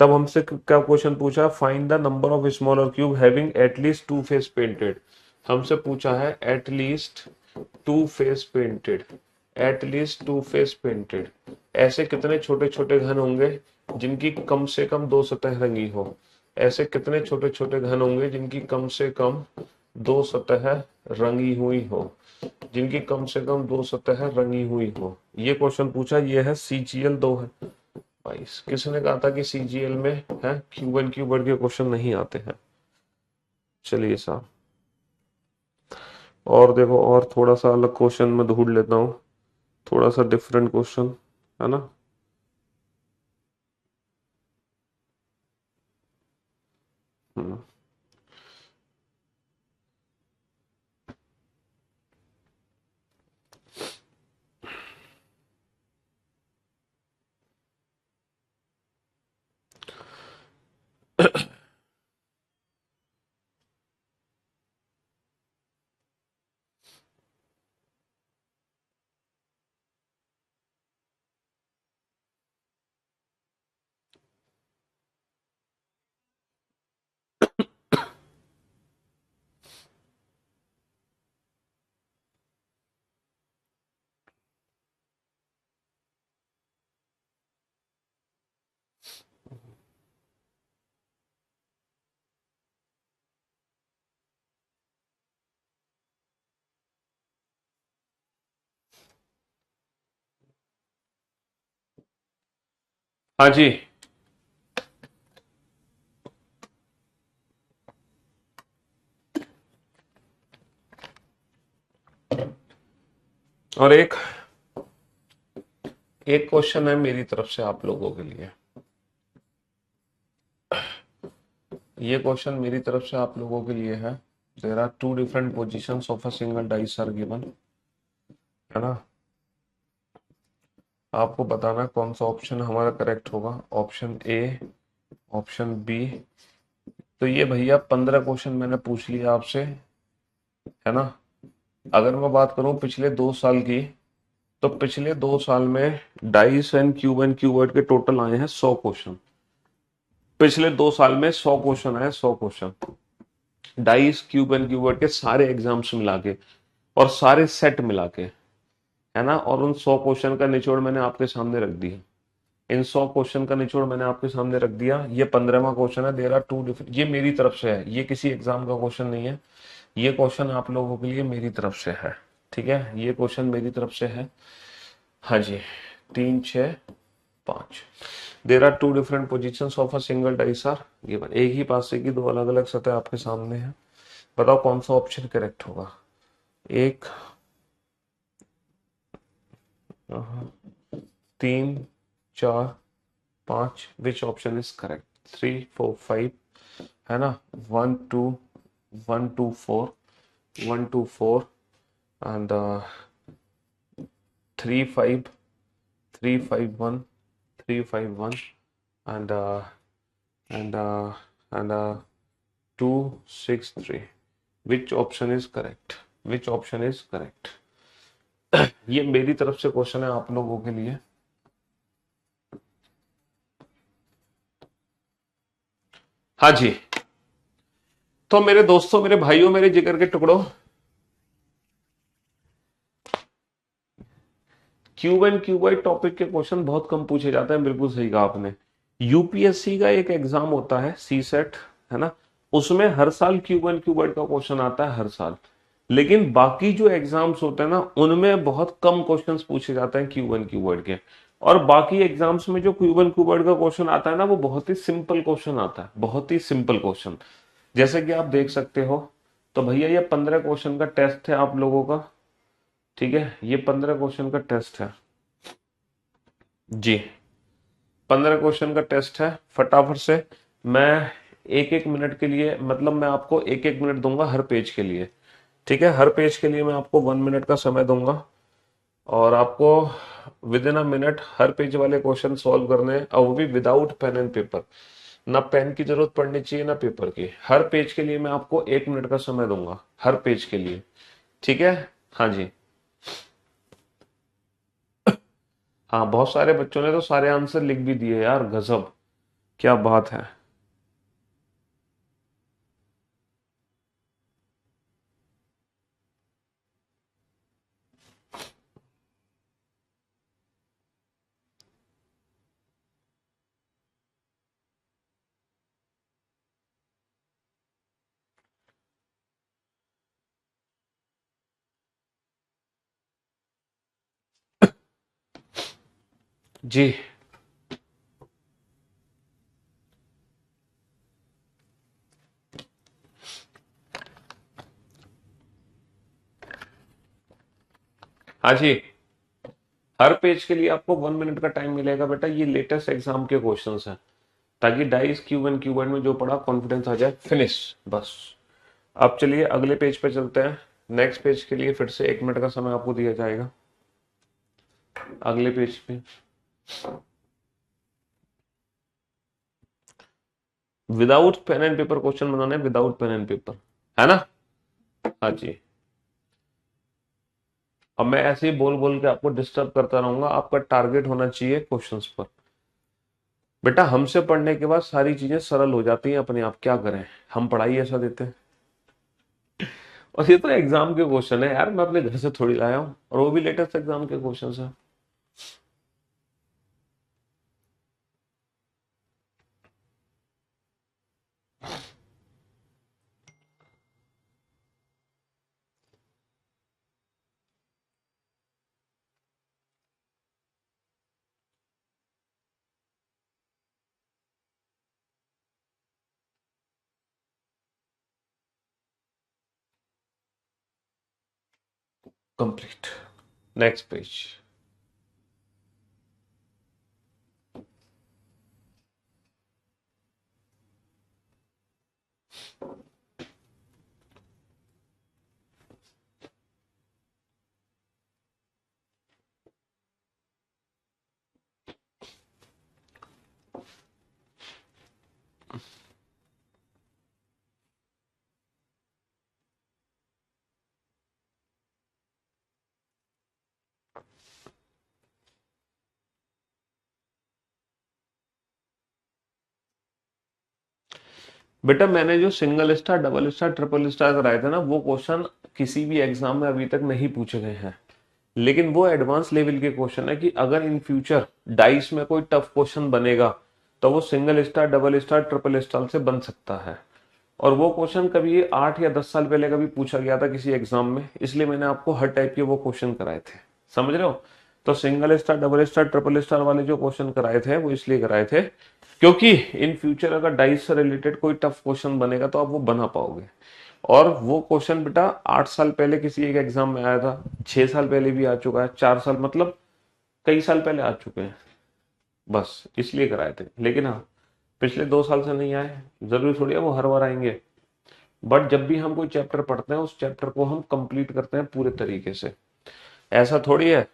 तब हमसे क्या क्वेश्चन पूछा, find the number of smaller cube having at least to face painted. हमसे पूछा है at least to face painted, at least to face painted. ऐसे कितने छोटे छोटे घन होंगे जिनकी कम से कम दो सतह रंगी हो। ऐसे कितने छोटे छोटे घन होंगे जिनकी कम से कम दो सतह रंगी हुई हो, जिनकी कम से कम दो सतह रंगी हुई हो। ये क्वेश्चन पूछा, ये है सीजीएल 2022। किसने कहा था कि सीजीएल में है क्यूब एंड क्यूबॉइड के क्वेश्चन नहीं आते हैं। चलिए साहब और देखो, और थोड़ा सा अलग क्वेश्चन में ढूंढ लेता हूँ, थोड़ा सा डिफरेंट क्वेश्चन, है ना। हम्म। हाँ जी, और एक एक क्वेश्चन है मेरी तरफ से आप लोगों के लिए। ये क्वेश्चन मेरी तरफ से आप लोगों के लिए है। There are two different positions of a single dice are given, है ना। आपको बताना कौन सा ऑप्शन हमारा करेक्ट होगा, ऑप्शन ए, ऑप्शन बी। तो ये भैया 15 क्वेश्चन मैंने पूछ लिया आपसे, है ना। अगर मैं बात करूं पिछले 2 साल की, तो पिछले 2 साल में डाइस एंड क्यूबॉइड के टोटल आए हैं 100 क्वेश्चन। पिछले 2 साल में 100 क्वेश्चन आए, 100 question dice cube and cuboid के सारे एग्जाम्स मिला के और सारे सेट मिला के, है ना। और उन 100 क्वेश्चन का निचोड़ मैंने आपके सामने रख दिया। इन 100 क्वेश्चन का निचोड़ मैंने आपके सामने रख दिया। ये 15वां क्वेश्चन है। देयर आर टू डिफरेंट, ये मेरी तरफ से है, ये किसी एग्जाम का क्वेश्चन नहीं है। ये क्वेश्चन आप लोगों के लिए मेरी तरफ से है। ठीक है, ये क्वेश्चन मेरी तरफ से है। हाँ जी, 3, 6, 5। There are two different position of a single dice are given. एक ही पासे की दो अलग अलग सतह आपके सामने है। बताओ कौन सा ऑप्शन करेक्ट होगा। एक, तीन, चार, पांच, विच ऑप्शन इज करेक्ट। 3 4 5 है ना। 1 2 1 2 4 1 2 4 and 3 5 3 5 1 and and and 2 6 3। Which option is correct, which option is correct. ये मेरी तरफ से क्वेश्चन है आप लोगों के लिए। हाँ जी, तो मेरे दोस्तों, मेरे भाइयों, मेरे जिगर के टुकड़ों, क्यूब एंड क्यूबॉइड टॉपिक के क्वेश्चन बहुत कम पूछे जाते हैं, बिल्कुल सही कहा आपने। यूपीएससी का एक एग्जाम होता है सी सेट, है ना, उसमें हर साल क्यूब एंड क्यूबॉइड का क्वेश्चन आता है हर साल। लेकिन बाकी जो एग्जाम्स होते हैं ना, उनमें बहुत कम क्वेश्चंस पूछे जाते हैं क्यूब एंड क्यूबॉइड के। और बाकी एग्जाम्स में जो क्यूब एंड क्यूबॉइड का क्वेश्चन आता है ना, वो बहुत ही सिंपल क्वेश्चन आता है, बहुत ही सिंपल क्वेश्चन। जैसे कि आप देख सकते हो, तो भैया ये 15 क्वेश्चन का टेस्ट है आप लोगों का। ठीक है, ये 15 क्वेश्चन का टेस्ट है जी। 15 क्वेश्चन का टेस्ट है। फटाफट से मैं एक एक मिनट के लिए, मतलब मैं आपको एक एक मिनट दूंगा हर पेज के लिए। ठीक है, हर पेज के लिए मैं आपको 1 मिनट का समय दूंगा और आपको with in a minute her page वाले क्वेश्चन सॉल्व करने हैं, और वो भी विदाउट पेन एंड पेपर। ना पेन की जरूरत पड़नी चाहिए ना पेपर की। हर पेज के लिए मैं आपको 1 मिनट का समय दूंगा, हर पेज के लिए। ठीक है। हाँ जी। हाँ, बहुत सारे बच्चों ने तो सारे आंसर लिख भी दिए यार, गजब, क्या बात है। जी। हाँ जी, हर पेज के लिए आपको 1 मिनट का टाइम मिलेगा बेटा। ये लेटेस्ट एग्जाम के क्वेश्चंस हैं, ताकि डाइस क्यूब एंड क्यूबॉइड में जो पढ़ा कॉन्फिडेंस आ जाए। फिनिश, बस। अब चलिए अगले पेज पे चलते हैं। नेक्स्ट पेज के लिए फिर से 1 मिनट का समय आपको दिया जाएगा। अगले पेज पे without pen and paper question बनाने, विदाउट पेन एंड पेपर, है ना। हाँ जी। अब मैं ऐसे ही बोल बोल के आपको डिस्टर्ब करता रहूंगा, आपका टारगेट होना चाहिए क्वेश्चंस पर। बेटा हमसे पढ़ने के बाद सारी चीजें सरल हो जाती हैं अपने आप, क्या करें, हम पढ़ाई ऐसा देते हैं। और ये तो एग्जाम के क्वेश्चन है यार, मैं अपने घर से थोड़ी लाया हूँ, और वो भी लेटेस्ट एग्जाम के क्वेश्चन है। कंप्लीट। Next page. बेटा मैंने जो single star, double star, triple star कराए थे ना, वो क्वेश्चन किसी भी एग्जाम में अभी तक नहीं पूछे गए हैं। लेकिन वो एडवांस लेवल के क्वेश्चन है कि अगर इन फ्यूचर डाइस में कोई टफ क्वेश्चन बनेगा, तो वो single star, double star, triple star से बन सकता है। और वो क्वेश्चन कभी 8 या 10 साल पहले कभी पूछा गया था किसी एग्जाम में, इसलिए मैंने आपको हर टाइप के वो क्वेश्चन कराए थे। समझ रहे हो। तो single star, double star, triple star वाले जो क्वेश्चन कराए थे, वो इसलिए कराए थे क्योंकि इन फ्यूचर अगर डाइस से रिलेटेड कोई टफ क्वेश्चन बनेगा तो आप वो बना पाओगे। और वो क्वेश्चन बेटा 8 साल पहले किसी एक एग्जाम में आया था, 6 साल पहले भी आ चुका है, 4 साल, मतलब कई साल पहले आ चुके हैं, बस इसलिए कराए थे। लेकिन हाँ, पिछले 2 साल से नहीं आए, जरूरी थोड़ी है वो हर बार आएंगे। बट जब भी हम कोई चैप्टर पढ़ते हैं, उस चैप्टर को हम कंप्लीट करते हैं पूरे तरीके से। ऐसा थोड़ी है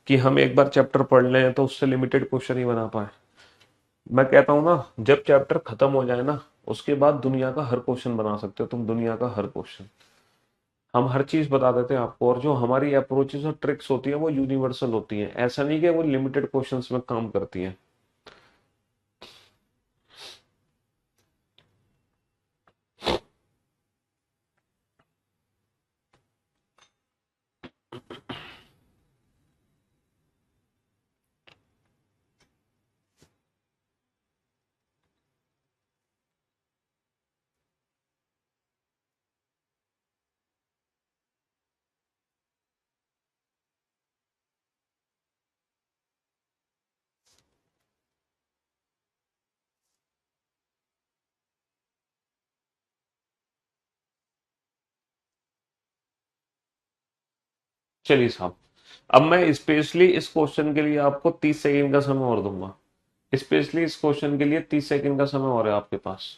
कि हम एक बार चैप्टर पढ़ लें तो उससे लिमिटेड क्वेश्चन ही बना पाए। मैं कहता हूं ना, जब चैप्टर खत्म हो जाए ना, उसके बाद दुनिया का हर क्वेश्चन बना सकते हो तुम, दुनिया का हर क्वेश्चन। हम हर चीज बता देते हैं आपको, और जो हमारी अप्रोचेस और ट्रिक्स होती है वो यूनिवर्सल होती हैं, ऐसा नहीं कि वो लिमिटेड क्वेश्चंस में काम करती हैं। चलिए साहब, अब मैं स्पेशली इस क्वेश्चन के लिए आपको 30 सेकेंड का समय और दूंगा। स्पेशली इस क्वेश्चन के लिए 30 सेकेंड का समय और है आपके पास।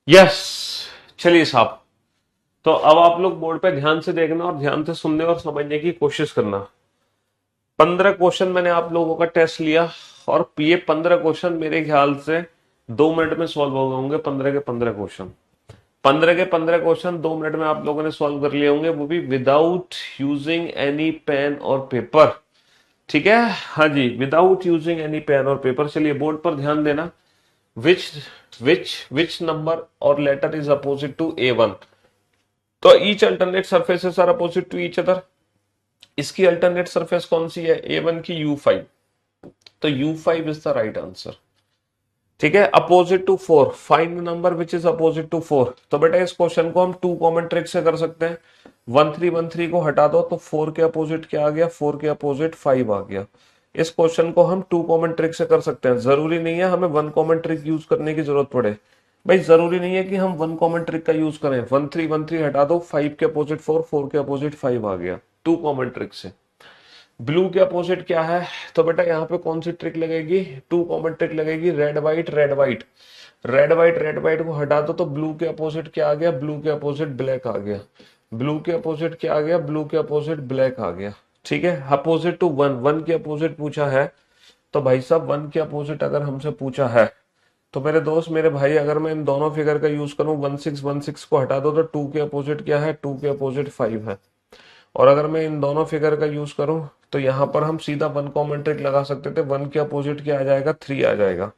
यस, चलिए साहब, तो अब आप लोग बोर्ड पे ध्यान से देखना और ध्यान से सुनने और समझने की कोशिश करना। 15 क्वेश्चन मैंने आप लोगों का टेस्ट लिया, और ये 15 क्वेश्चन मेरे ख्याल से 2 मिनट में सॉल्व हो गए होंगे। 15 के 15 क्वेश्चन, 15 के 15 क्वेश्चन 2 मिनट में आप लोगों ने सॉल्व कर लिए होंगे, वो भी विदाउट यूजिंग एनी पेन और पेपर। ठीक है, हाँ जी, विदाउट यूजिंग एनी पेन और पेपर। चलिए बोर्ड पर ध्यान देना। विच विच नंबर और letter is opposite to A1? तो each alternate surfaces are opposite to each other. इसकी अल्टरनेट सरफेस कौन सी है? A1 की U5। तो U5 is the right answer. ठीक है, opposite to 4, find number which is opposite to 4। तो बेटा इस क्वेश्चन को हम 2 कॉमन ट्रिक से कर सकते हैं। 1 3 1 3 को हटा दो तो 4 के अपोजिट क्या आ गया? 4 के अपोजिट 5 आ गया। इस क्वेश्चन को हम टू कॉमन ट्रिक से कर सकते हैं, जरूरी नहीं है हमें वन कॉमन ट्रिक यूज करने की जरूरत पड़े। भाई जरूरी नहीं है कि हम वन कॉमन ट्रिक का यूज करें। 1 3 हटा दो, 5 के अपोजिट 4, 4 के अपोजिट 5 आ गया टू कॉमन ट्रिक से। ब्लू के अपोजिट क्या है, तो बेटा यहाँ पे कौन सी ट्रिक लगेगी, टू कॉमन ट्रिक लगेगी, red white red white. Red white को हटा दो तो ब्लू के अपोजिट क्या आ गया, ब्लू के अपोजिट ब्लैक आ गया। ब्लू के अपोजिट क्या आ गया, ब्लू के अपोजिट ब्लैक आ गया। ठीक है, अपोजिट टू वन, वन के अपोजिट पूछा है, तो भाई साहब वन के अपोजिट अगर हमसे पूछा है तो मेरे दोस्त मेरे भाई, अगर मैं इन दोनों फिगर का यूज करूं, 1 6 को हटा दो तो टू के अपोजिट क्या है, टू के अपोजिट 5 है। और अगर मैं इन दोनों फिगर का यूज करूं तो यहाँ पर हम सीधा वन कॉमन ट्रिक लगा सकते थे। वन के अपोजिट क्या आ जाएगा, 3 आ जाएगा।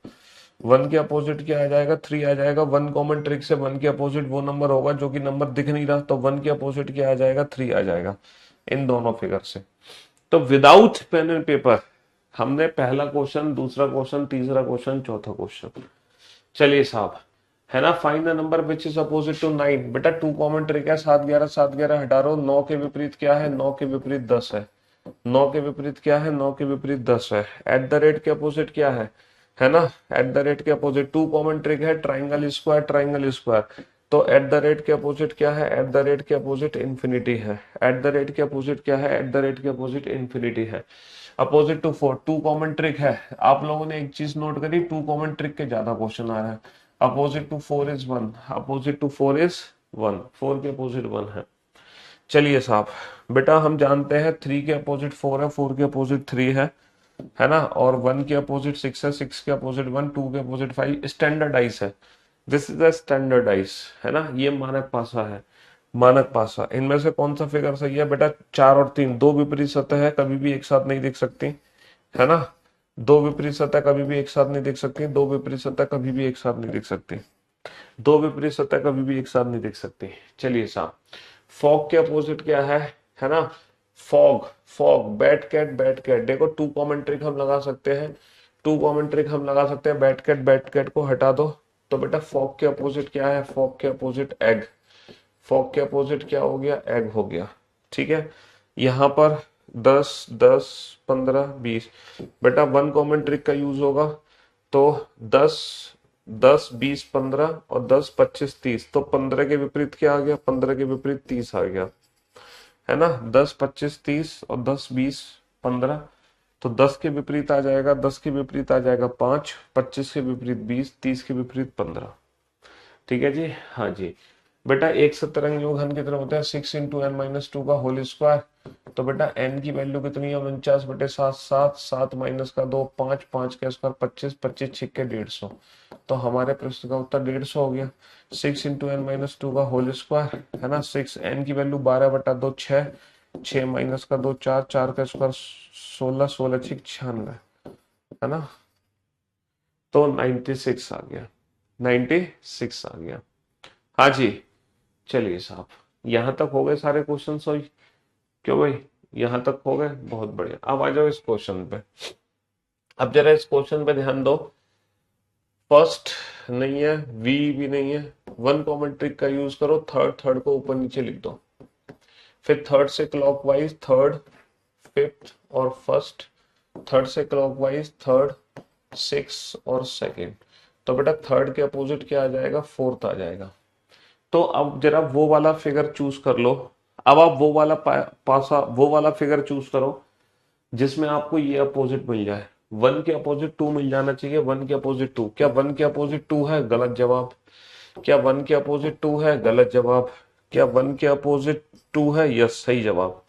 वन के अपोजिट क्या आ जाएगा, 3 आ जाएगा। वन कॉमन ट्रिक से वन के अपोजिट वो नंबर होगा जो कि नंबर दिख नहीं रहा, तो वन के अपोजिट क्या आ जाएगा, 3 आ जाएगा इन दोनों फिगर से। तो विदाउट पेन एंड पेपर हमने पहला क्वेश्चन, दूसरा क्वेश्चन, तीसरा क्वेश्चन, चौथा क्वेश्चन। चलिए साहब, है ना, find the number which is opposite to 9। बेटा टू कॉमन ट्रिक है, 7 11 7 11 हटा रो, 9 के विपरीत क्या है, 9 के विपरीत 10 है। 9 के विपरीत क्या है, 9 के विपरीत 10 है। एट द रेट के अपोजिट क्या है ना, एट द रेट के अपोजिट टू कॉमन ट्रिक है, ट्राइंगल स्क्वायर ट्राइंगल स्क्वायर। तो एट द रेट के अपोजिट क्या है, एट द रेट के अपोजिट इंफिनिटी है। एट द रेट के अपोजिट क्या है, एट द रेट के अपोजिट इंफिनिटी है। Opposite to 4 to common trick है। आप लोगों ने एक चीज नोट करी, टू कॉमन ट्रिक के ज्यादा क्वेश्चन आ रहा है। Opposite to 4 is 1, opposite to 4 is 1, 4 के अपोजिट 1 है। चलिए साहब, बेटा हम जानते हैं 3 के अपोजिट 4 है, 4 के अपोजिट 3 है ना, और 1 के अपोजिट 6 है, 6 के अपोजिट 1, 2 के अपोजिट 5। स्टैंडर्डाइज है, दिस इज द स्टैंडर्डाइज, है ना, ये मानक पासा है, मानक पासा। इनमें से कौन सा फिगर सही है बेटा, 4 और 3, दो विपरीत सतह है, कभी भी एक साथ नहीं दिख सकती, है ना। दो विपरीत सतह कभी भी एक साथ नहीं दिख सकती, दो विपरीत सतह कभी भी एक साथ नहीं दिख सकती, दो विपरीत सतह कभी भी एक साथ नहीं दिख सकती। चलिए साहब, फॉग के अपोजिट क्या है ना, फॉग, फॉग, बैट कैट। देखो टू कॉमन ट्रिक हम लगा सकते हैं, टू कॉमन ट्रिक हम लगा सकते हैं। बैट कैट को हटा दो तो बेटा फॉग के अपोजिट क्या है, फॉग के अपोजिट एग। फॉग के अपोजिट क्या हो गया, एग हो गया। ठीक है, यहाँ पर 10 10 15 20, बेटा वन कॉमन ट्रिक का यूज होगा तो 10 10 20 15 और 10 25 30, तो 15 के विपरीत क्या आ गया, 15 के विपरीत 30 आ गया, है ना। 10 25 30 और 10 20 15, तो 10 के विपरीत आ जाएगा, 10 के विपरीत आ जाएगा 5, 25 के विपरीत 20, 30 के विपरीत 15। ठीक है जी, हाँ जी। बेटा एक सतरंग योग घन कितने होते हैं, 6 इंटू एन माइनस टू का होल स्क्वायर। तो बेटा एन की वैल्यू कितनी है, 49/7, 7 7 माइनस का 2, 5 5 का स्क्वायर 25, 25 छिक्के 150। तो हमारे प्रश्न का उत्तर 150 हो गया। 6 इंटू एन माइनस टू का होल स्क्वायर, है ना, 6, एन की वैल्यू 12/2, 6, 6 माइनस का 2, 4, 4 का स्क्वायर 16, 16 छिक 96, है ना। तो 96 आ गया, 96 आ गया। हाँ जी, चलिए साहब, यहां तक हो गए सारे क्वेश्चन सॉल्व। क्यों भाई, यहां तक हो गए, बहुत बढ़िया। अब आ जाओ इस क्वेश्चन पे। अब जरा इस क्वेश्चन पे ध्यान दो। फर्स्ट नहीं है, वी भी नहीं है, वन कॉमन ट्रिक का यूज करो, थर्ड, थर्ड को ऊपर नीचे लिख दो, फिर थर्ड से क्लॉकवाइज थर्ड, फिफ्थ और फर्स्ट, थर्ड से क्लॉकवाइज थर्ड, सिक्स और सेकेंड। तो बेटा थर्ड के अपोजिट क्या आ जाएगा, फोर्थ आ जाएगा। तो अब जरा वो वाला फिगर चूज कर लो। अब आप वो वाला पासा, वो वाला फिगर चूज करो जिसमें आपको ये अपोजिट मिल जाए। 1 के अपोजिट 2 मिल जाना चाहिए, 1 के अपोजिट 2। क्या 1 के अपोजिट 2 है, गलत जवाब। क्या 1 के अपोजिट 2 है, गलत जवाब। क्या 1 के अपोजिट 2 है, यस सही जवाब।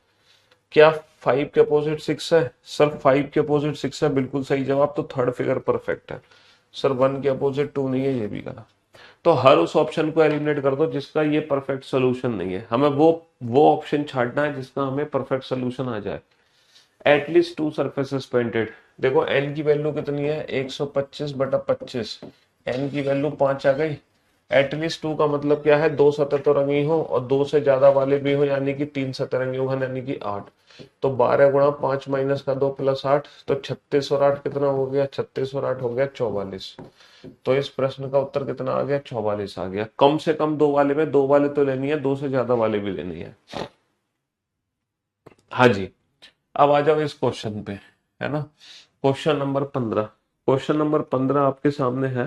क्या 5 के अपोजिट 6 है, सर 5 के अपोजिट 6 है, बिल्कुल सही जवाब। तो थर्ड फिगर परफेक्ट है। सर 1 के अपोजिट 2 नहीं है, ये भी गलत। तो हर उस ऑप्शन को एलिमिनेट कर दो जिसका ये परफेक्ट सोल्यूशन नहीं है। हमें वो ऑप्शन छांटना है जिसका हमें परफेक्ट सोल्यूशन आ जाए। At least to surfaces painted. देखो एन की वैल्यू कितनी है, 125/25, एन की वैल्यू 5 आ गई। एटलीस्ट टू का मतलब क्या है, दो सतह तो रंगी हो और दो से ज्यादा वाले भी हो, यानी कि 3 सतह रंगी हो, यानी कि 8। तो 12 गुणा 5 माइनस का 2 प्लस 8, तो 36 और 8 कितना हो गया, 36 और 8 हो गया 44। तो इस प्रश्न का उत्तर कितना आ गया, 44 आ गया। कम से कम दो वाले में, दो वाले तो लेनी है, दो से ज्यादा वाले भी लेनी है। हाँ जी, अब आ जाओ इस क्वेश्चन पे। है ना। क्वेश्चन नंबर 15, क्वेश्चन नंबर 15 आपके सामने है।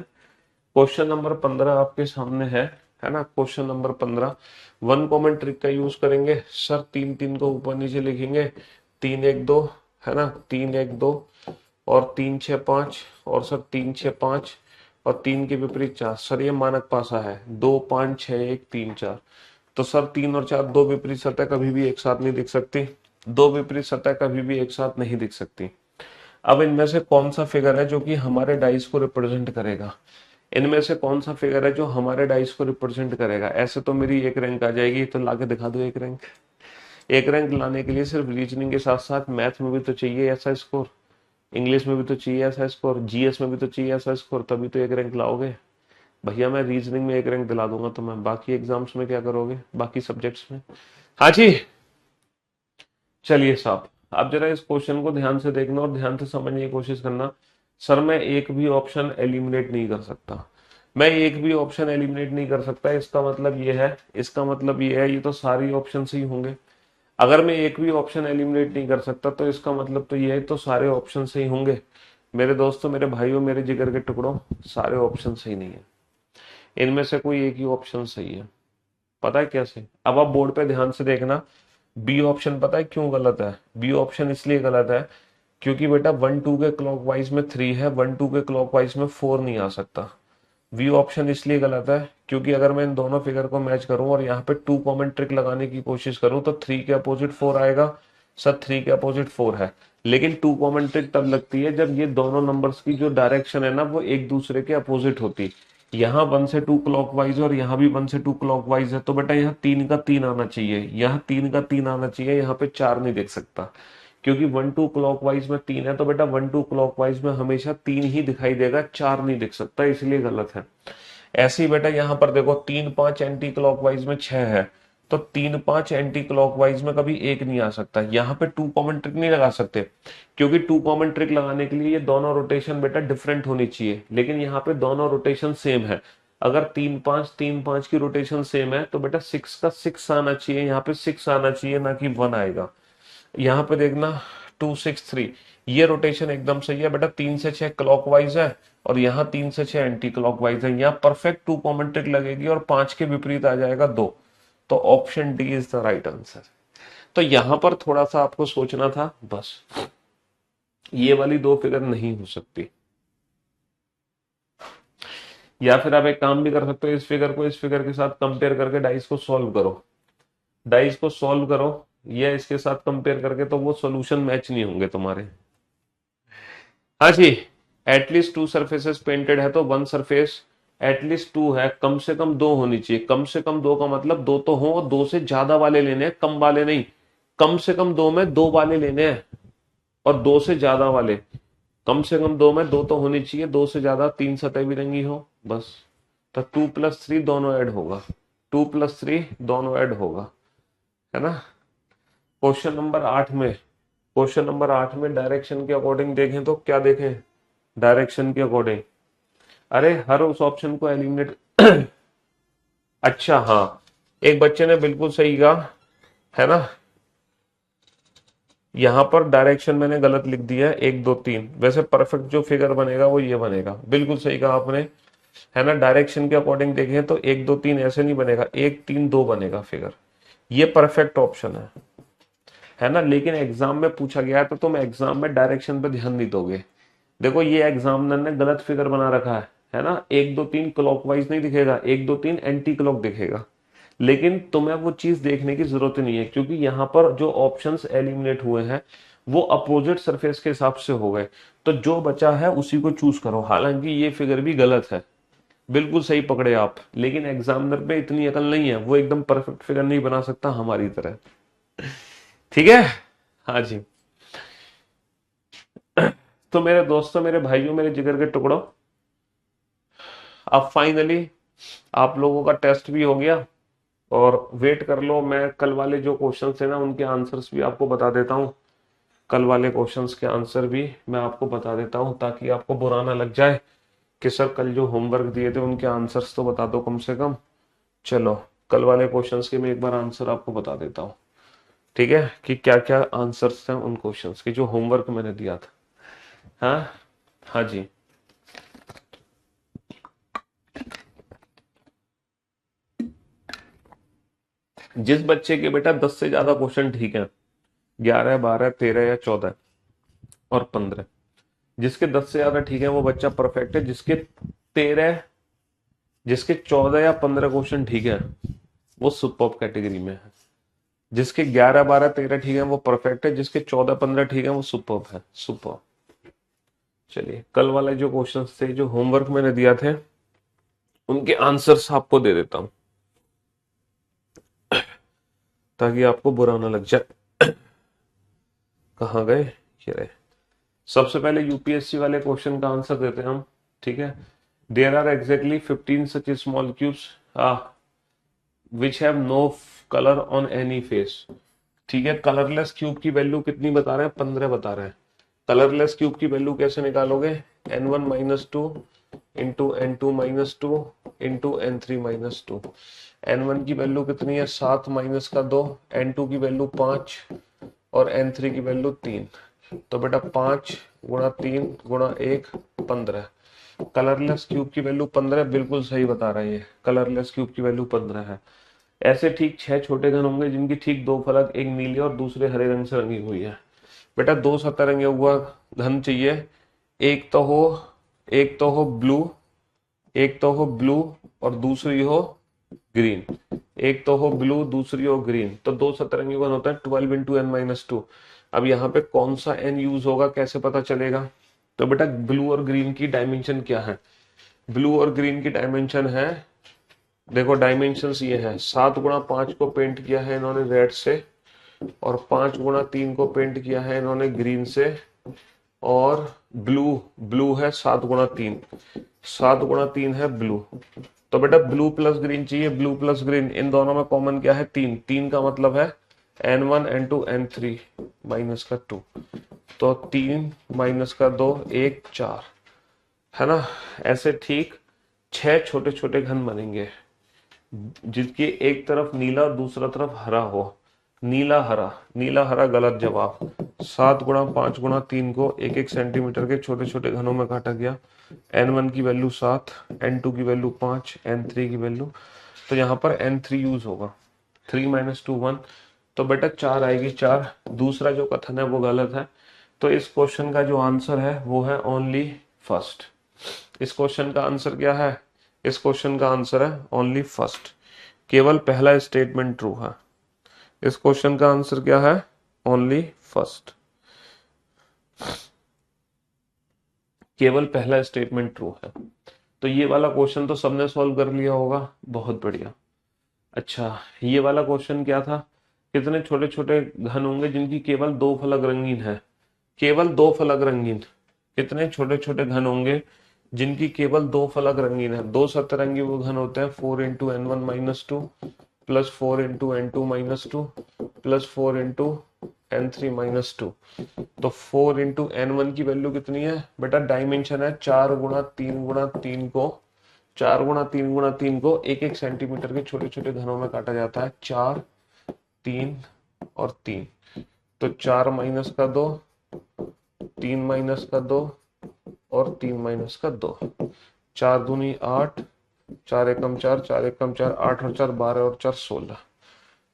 क्वेश्चन नंबर 15 आपके सामने है ना। Question number 15 one common trick का यूज करेंगे सर। तीन तीन को ऊपर नीचे लिखेंगे, 3 1 2, है ना, 3 1 2 और 3 6 5, और सर 3 6 5 और 3 के विपरीत 4। सर ये मानक पासा है, 2 5 6 1 3 4। तो सर 3 और 4 दो विपरीत सतह कभी भी एक साथ नहीं दिख सकती, दो विपरीत सतह कभी भी एक साथ नहीं दिख सकती। अब इनमें से कौन सा फिगर है जो कि हमारे डाइस को रिप्रेजेंट करेगा, इनमें से कौन सा फिगर है जो हमारे डाइस को रिप्रेजेंट करेगा। ऐसे तो मेरी एक रैंक आ जाएगी, तो लाके दिखा दो एक रैंक। एक रैंक लाने के लिए सिर्फ रीजनिंग के साथ साथ मैथ में भी तो चाहिए ऐसा स्कोर, इंग्लिश में भी तो चाहिए ऐसा स्कोर, जीएस में भी तो चाहिए ऐसा स्कोर, तभी तो एक रैंक लाओगे। भैया मैं रीजनिंग में एक रैंक दिला दूंगा, तो मैं बाकी एग्जाम्स में क्या करोगे, बाकी सब्जेक्ट्स में। हाँ जी, चलिए साहब, आप जरा इस क्वेश्चन को ध्यान से देखना और ध्यान से समझने की कोशिश करना। सर मैं एक भी ऑप्शन एलिमिनेट नहीं कर सकता, मैं एक भी ऑप्शन एलिमिनेट नहीं कर सकता। इसका मतलब ये है, इसका मतलब ये है, ये तो सारी ऑप्शन ही होंगे। अगर मैं एक भी ऑप्शन एलिमिनेट नहीं कर सकता तो इसका मतलब तो ये है, तो सारे ऑप्शन सही होंगे। मेरे दोस्तों, मेरे भाइयों, मेरे जिगर के टुकड़ों, सारे ऑप्शन सही नहीं है, इनमें से कोई एक ही ऑप्शन सही है। पता है कैसे? अब आप बोर्ड पे ध्यान से देखना। बी ऑप्शन पता है क्यों गलत है? बी ऑप्शन इसलिए गलत है क्योंकि बेटा 1 2 के क्लॉकवाइज में 3 है, 1 2 के क्लॉकवाइज में 4 नहीं आ सकता। वी ऑप्शन इसलिए गलत है क्योंकि अगर मैं इन दोनों फिगर को मैच करूं और यहाँ पे 2 कॉमन ट्रिक लगाने की कोशिश करूं तो 3 के अपोजिट 4 आएगा। सर 3 के अपोजिट 4 है, लेकिन 2 कॉमन ट्रिक तब लगती है जब ये दोनों नंबर्स की जो डायरेक्शन है ना वो एक दूसरे के अपोजिट होती। यहाँ 1 से 2 क्लॉकवाइज और यहाँ भी 1 से 2 क्लॉकवाइज है, तो बेटा यहाँ 3 का 3 आना चाहिए, यहाँ 3 का 3 आना चाहिए, यहाँ पे 4 नहीं देख सकता। क्योंकि 1 2 क्लॉकवाइज में 3 है, तो बेटा 1 2 क्लॉकवाइज में हमेशा 3 ही दिखाई देगा, 4 नहीं दिख सकता, इसलिए गलत है। ऐसे ही बेटा यहाँ पर देखो 3 5 एंटी क्लॉकवाइज में 6 है, तो 3 5 एंटी क्लॉकवाइज में कभी एक नहीं आ सकता। यहाँ पे 2 कॉमन ट्रिक नहीं लगा सकते, क्योंकि 2 कॉमन ट्रिक लगाने के लिए ये दोनों रोटेशन बेटा डिफरेंट होनी चाहिए, लेकिन यहाँ पे दोनों रोटेशन सेम है। अगर 3 5 की रोटेशन सेम है तो बेटा 6 का 6 आना चाहिए, यहाँ पे 6 आना चाहिए, ना कि 1 आएगा। यहाँ पे देखना 2 6 3, ये रोटेशन एकदम सही है बेटा, 3 से 6 क्लॉकवाइज है और यहाँ 3 से 6 एंटी क्लॉकवाइज है। यहाँ परफेक्ट 2 कॉमन ट्रिक लगेगी और 5 के विपरीत आ जाएगा 2। तो option D is the right answer. तो यहां पर थोड़ा सा आपको सोचना था बस, ये वाली दो फिगर नहीं हो सकती। या फिर आप एक काम भी कर सकते हो, इस फिगर को इस फिगर के साथ कंपेयर करके डाइस को सॉल्व करो, डाइस को सॉल्व करो या इसके साथ कंपेयर करके, तो वो सॉल्यूशन मैच नहीं होंगे तुम्हारे। हाँ जी, एटलीस्ट 2 सरफेसेस पेंटेड है तो 1 सरफेस एटलीस्ट 2 है, कम से कम 2 होनी चाहिए। कम से कम 2 का मतलब 2 तो हो, 2 से ज्यादा वाले लेने हैं, कम वाले नहीं। कम से कम 2 में 2 वाले लेने हैं और 2 से ज्यादा वाले। कम से कम 2 में 2 तो होनी चाहिए, 2 से ज्यादा 3 सतह भी रंगी हो बस। तो 2 + 3 दोनों ऐड होगा, 2 + 3 दोनों ऐड होगा, है ना। क्वेश्चन नंबर 8 में, क्वेश्चन नंबर 8 में डायरेक्शन के अकॉर्डिंग देखें तो क्या देखें, डायरेक्शन के अकॉर्डिंग, अरे हर उस ऑप्शन को एलिमिनेट अच्छा हाँ, एक बच्चे ने बिल्कुल सही कहा, है ना। यहां पर डायरेक्शन मैंने गलत लिख दिया है, 1 2 3। वैसे परफेक्ट जो फिगर बनेगा वो ये बनेगा, बिल्कुल सही कहा आपने, है ना। डायरेक्शन के अकॉर्डिंग देखें तो 1 2 3 ऐसे नहीं बनेगा, 1 3 2 बनेगा फिगर। ये परफेक्ट ऑप्शन है ना। लेकिन एग्जाम में पूछा गया है तो तुम एग्जाम में डायरेक्शन पे ध्यान नहीं दोगे। देखो ये एग्जामिनर ने गलत फिगर बना रखा है ना। 1 2 3 क्लॉकवाइज नहीं दिखेगा, 1 2 3 एंटी क्लॉक दिखेगा। लेकिन तुम्हें वो चीज देखने की जरूरत नहीं है, क्योंकि यहाँ पर जो ऑप्शंस एलिमिनेट हुए हैं वो अपोजिट सरफेस के हिसाब से हो गए। तो जो बचा है उसी को चूज करो। हालांकि ये फिगर भी गलत है, बिल्कुल सही पकड़े आप, लेकिन एग्जामिनर पे इतनी अकल नहीं है, वो एकदम परफेक्ट फिगर नहीं बना सकता हमारी तरह। ठीक है, हाँ जी। तो मेरे दोस्तों, मेरे भाइयों, मेरे जिगर के टुकड़ों, अब फाइनली आप लोगों का टेस्ट भी हो गया और वेट कर लो, मैं कल वाले जो क्वेश्चंस है ना उनके आंसर्स भी आपको बता देता हूँ। कल वाले क्वेश्चंस के आंसर भी मैं आपको बता देता हूँ, ताकि आपको बुरा ना लग जाए कि सर कल जो होमवर्क दिए थे उनके आंसर्स तो बता दो कम से कम। चलो कल वाले क्वेश्चंस के मैं एक बार आंसर आपको बता देता हूँ, ठीक है, कि क्या क्या आंसर्स थे उन क्वेश्चंस के जो होमवर्क मैंने दिया था। हाँ हाँ जी, जिस बच्चे के बेटा 10 से ज्यादा क्वेश्चन ठीक है, 11 12 13 या 14 और 15, जिसके 10 से ज्यादा ठीक है वो बच्चा परफेक्ट है। जिसके 14 या 15 क्वेश्चन ठीक है वो सुपर्ब कैटेगरी में है। जिसके 11 12 13 ठीक है वो परफेक्ट है, जिसके 14 15 ठीक है वो सुपर्ब है, सुपर्ब। चलिए कल वाले जो क्वेश्चंस थे, जो होमवर्क मैंने दिया थे, उनके आंसर्स आपको दे देता हूं ताकि आपको बुरा ना लग जाए। कहाँ गए, ये रहे। सबसे पहले यूपीएससी वाले क्वेश्चन का आंसर देते हैं हम, ठीक है। There are exactly 15 such small cubes which have no colour on any face. ठीक है, कलरलेस क्यूब की वैल्यू कितनी बता रहे हैं, 15 बता रहे हैं। कलरलेस क्यूब की वैल्यू कैसे निकालोगे, n1 minus two into n2 minus two into n3 minus two. n1 की वैल्यू कितनी है, 7 माइनस का 2, n2 की वैल्यू 5 और n3 की वैल्यू 3। तो बेटा 5 गुणा 3 गुणा 1 15। कलरलेस क्यूब की वैल्यू 15, बिल्कुल सही बता रहे हैं, कलरलेस क्यूब की वैल्यू 15 है। ऐसे ठीक 6 छोटे घन होंगे जिनकी ठीक दो फलक, एक नीले और दूसरे हरे रंग से रंगी हुई है। बेटा दो सतरंगे हुआ घन चाहिए, एक तो हो ब्लू, एक तो हो ब्लू और दूसरी हो ग्रीन। एक तो हो ब्लू दूसरी हो ग्रीन, तो दो सतरंगी घन होता है 12 इंटू एन माइनस टू। अब यहाँ पे कौन सा एन यूज होगा, कैसे पता चलेगा। तो बेटा ब्लू और ग्रीन की डायमेंशन क्या है, ब्लू और ग्रीन की डायमेंशन है, देखो डायमेंशंस ये है, 7 गुणा 5 को पेंट किया है इन्होंने रेड से, और 5 गुणा 3 को पेंट किया है इन्होंने ग्रीन से, और ब्लू ब्लू है 7 गुणा 3, 7 गुणा 3 है ब्लू। तो बेटा ब्लू प्लस ग्रीन चाहिए, ब्लू प्लस ग्रीन, इन दोनों में कॉमन क्या है, 3, 3 का मतलब है n1 n2 n3 माइनस का 2, तो 3 माइनस का 2 1 4, है ना। ऐसे ठीक 6 छोटे छोटे घन बनेंगे जिसकी एक तरफ नीला और दूसरा तरफ हरा हो। नीला हरा, नीला हरा गलत जवाब। 7 गुणा 5 गुणा 3 को 1 1 सेंटीमीटर के छोटे छोटे घनों में काटा गया। n1 की वैल्यू 7, n2 की वैल्यू 5, n3 की वैल्यू, तो यहाँ पर n3 यूज होगा। 3 माइनस 2 1, तो बेटा 4 आएगी 4। दूसरा जो कथन है वो गलत है, तो इस क्वेश्चन का जो आंसर है वो है ओनली फर्स्ट। इस क्वेश्चन का आंसर क्या है, इस क्वेश्चन का आंसर है ओनली फर्स्ट, केवल पहला स्टेटमेंट ट्रू है। इस क्वेश्चन का आंसर क्या है, ओनली फर्स्ट, केवल पहला स्टेटमेंट ट्रू है। तो ये वाला क्वेश्चन तो सबने सॉल्व कर लिया होगा, बहुत बढ़िया। अच्छा ये वाला क्वेश्चन क्या था, कितने छोटे छोटे घन होंगे जिनकी केवल दो फलक रंगीन है, केवल दो फलक रंगीन। कितने छोटे छोटे घन होंगे जिनकी केवल दो फलक रंगीन है। दो सतरंगी वो घन होते हैं 4 into n one minus two plus 4 into n two minus two plus 4 into n three minus two. तो 4 इंटू एन वन की वैल्यू कितनी है बेटा, डायमेंशन है 4 गुणा 3 गुणा 3 को, 4 गुणा 3 गुणा 3 को 1 1 सेंटीमीटर के छोटे छोटे घनों में काटा जाता है, 4 3 और 3। तो 4 माइनस का 2, 3 माइनस का 2 और 3 माइनस का 2, 4 दूनी 8, 4 एकम 4, 4 एकम 4, 8 और 4 12 और 4 16।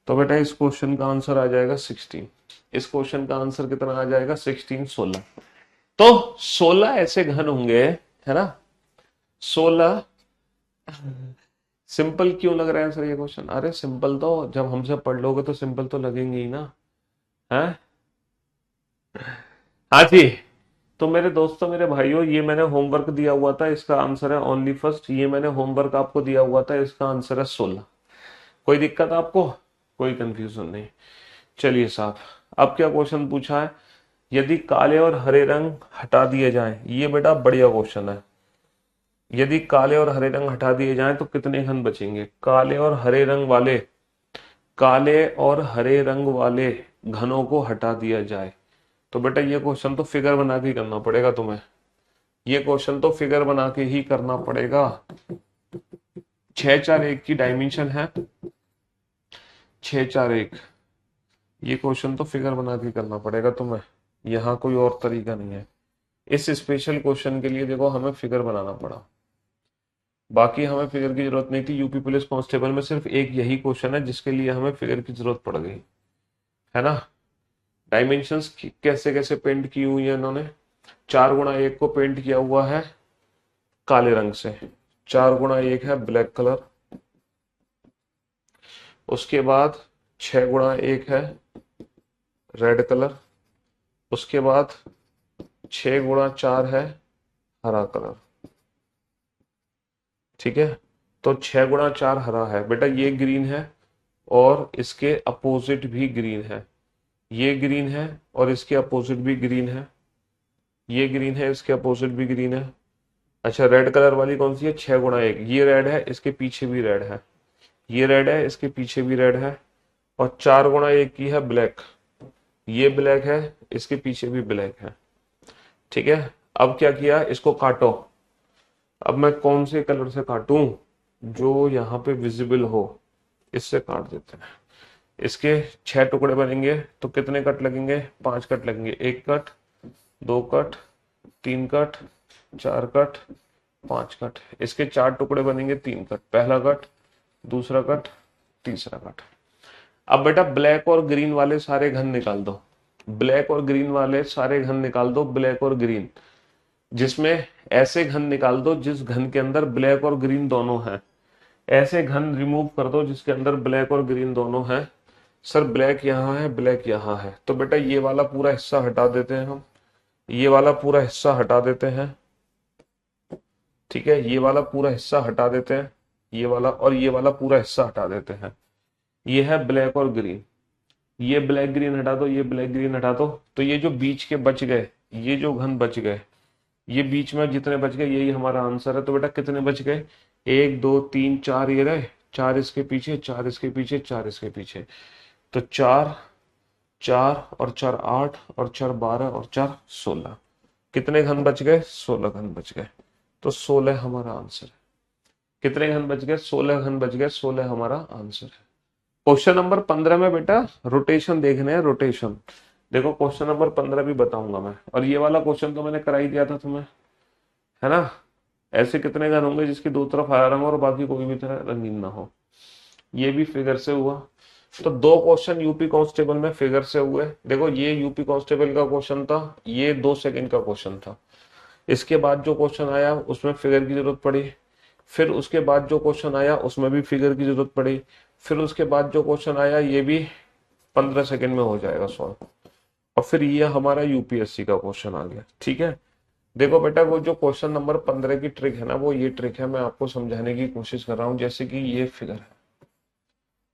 तो बेटा इस क्वेश्चन का आंसर आ जाएगा 16। इस क्वेश्चन का आंसर कितना आ जाएगा, 16 16। तो 16 ऐसे घन होंगे, है ना। 16 सिंपल क्यों लग रहा है सर ये क्वेश्चन, अरे सिंपल तो जब हमसे पढ़ लोगे तो सिंपल तो लगेंगे ही ना, है। हाँ जी, तो मेरे दोस्तों मेरे भाइयों, ये मैंने होमवर्क दिया हुआ था, इसका आंसर है ओनली फर्स्ट। ये मैंने होमवर्क आपको दिया हुआ था, इसका आंसर है 16। कोई दिक्कत आपको, कोई कंफ्यूजन नहीं। चलिए साहब, अब क्या क्वेश्चन पूछा है, यदि काले और हरे रंग हटा दिए जाएं, ये बेटा बढ़िया क्वेश्चन है। यदि काले और हरे रंग हटा दिए जाएं तो कितने घन बचेंगे, काले और हरे रंग वाले, काले और हरे रंग वाले घनों को हटा दिया जाए। तो बेटा ये क्वेश्चन तो फिगर बना के करना पड़ेगा तुम्हें, ये क्वेश्चन तो फिगर बना के ही करना पड़ेगा। 6 4 1 की डायमेंशन है, 6 4 1, ये क्वेश्चन तो फिगर बना के करना पड़ेगा तुम्हें, यहाँ कोई और तरीका नहीं है। इस स्पेशल क्वेश्चन के लिए देखो हमें फिगर बनाना पड़ा, बाकी हमें फिगर की जरूरत नहीं थी। यूपी पुलिस कांस्टेबल में सिर्फ एक यही क्वेश्चन है जिसके लिए हमें फिगर की जरूरत पड़ गई, है ना। डायमेंशंस कैसे कैसे पेंट की हुई है इन्होंने, 4x1 को पेंट किया हुआ है काले रंग से, 4x1 है ब्लैक कलर, उसके बाद 6x1 है रेड कलर, उसके बाद 6x4 है हरा कलर, ठीक है। तो 6x4 हरा है बेटा, ये ग्रीन है और इसके अपोजिट भी ग्रीन है, ये ग्रीन है और इसके अपोजिट भी ग्रीन है, ये ग्रीन है इसके अपोजिट भी ग्रीन है। अच्छा रेड कलर वाली कौन सी है, 6x1, ये रेड है इसके पीछे भी रेड है, ये रेड है इसके पीछे भी रेड है, और 4x1 की है ब्लैक, ये ब्लैक है इसके पीछे भी ब्लैक है, ठीक है। अब क्या किया, इसको काटो। अब मैं कौन से कलर से काटूं, जो यहाँ पे विजिबल हो, इससे काट देते हैं। इसके 6 टुकड़े बनेंगे तो कितने कट लगेंगे, 5 कट लगेंगे, 1 cut, 2 cut, 3 cut, 4 cut, 5 cut. इसके 4 टुकड़े बनेंगे, 3 कट, पहला कट, दूसरा कट, तीसरा कट। अब बेटा ब्लैक और ग्रीन वाले सारे घन निकाल दो, ब्लैक और ग्रीन वाले सारे घन निकाल दो, ब्लैक और ग्रीन, जिसमें ऐसे घन निकाल दो जिस घन के अंदर ब्लैक और ग्रीन दोनों हैं, ऐसे घन रिमूव कर दो जिसके अंदर ब्लैक और ग्रीन दोनों हैं। सर ब्लैक यहाँ है, ब्लैक यहाँ है, तो बेटा ये वाला पूरा हिस्सा हटा देते हैं हम, ये वाला पूरा हिस्सा हटा देते हैं, ठीक है, ये वाला पूरा हिस्सा हटा देते हैं, ये वाला और ये वाला पूरा हिस्सा हटा देते हैं। ये है ब्लैक और ग्रीन, ये ब्लैक ग्रीन हटा दो, ये ब्लैक ग्रीन हटा दो, तो ये जो बीच के बच गए, ये जो घन बच गए, ये बीच में जितने बच गए यही हमारा आंसर है। तो बेटा कितने बच गए, 1 2 3 4 ये रहे, 4 इसके पीछे, 4 इसके पीछे, 4 इसके पीछे, तो 4 4 और 4 8 और 4 12 और 4 16, कितने घन बच गए, 16 घन बच गए। तो 16 हमारा आंसर है। कितने घन बच गए, 16 घन बच गए, 16 हमारा आंसर है। क्वेश्चन नंबर 15 में बेटा रोटेशन देखने हैं, रोटेशन। देखो क्वेश्चन नंबर 15 भी बताऊंगा मैं, और ये वाला क्वेश्चन तो मैंने करा ही दिया था तुम्हें, है ना। ऐसे कितने घन होंगे जिसकी दो तरफ हरा रंग और बाकी कोई भी तरह रंगीन ना हो, ये भी फिगर से हुआ। तो 2 क्वेश्चन यूपी कांस्टेबल में फिगर से हुए। देखो ये यूपी कांस्टेबल का क्वेश्चन था, ये 2 सेकंड का क्वेश्चन था। इसके बाद जो क्वेश्चन आया उसमें फिगर की जरूरत पड़ी, फिर उसके बाद जो क्वेश्चन आया उसमें भी फिगर की जरूरत पड़ी, फिर उसके बाद जो क्वेश्चन आया ये भी 15 सेकंड में हो जाएगा सॉल्व, और फिर ये हमारा यूपीएससी का क्वेश्चन आ गया, ठीक है। देखो बेटा वो जो क्वेश्चन नंबर 15 की ट्रिक है ना, वो ये ट्रिक है, मैं आपको समझाने की कोशिश कर रहा हूं। जैसे कि ये फिगर है,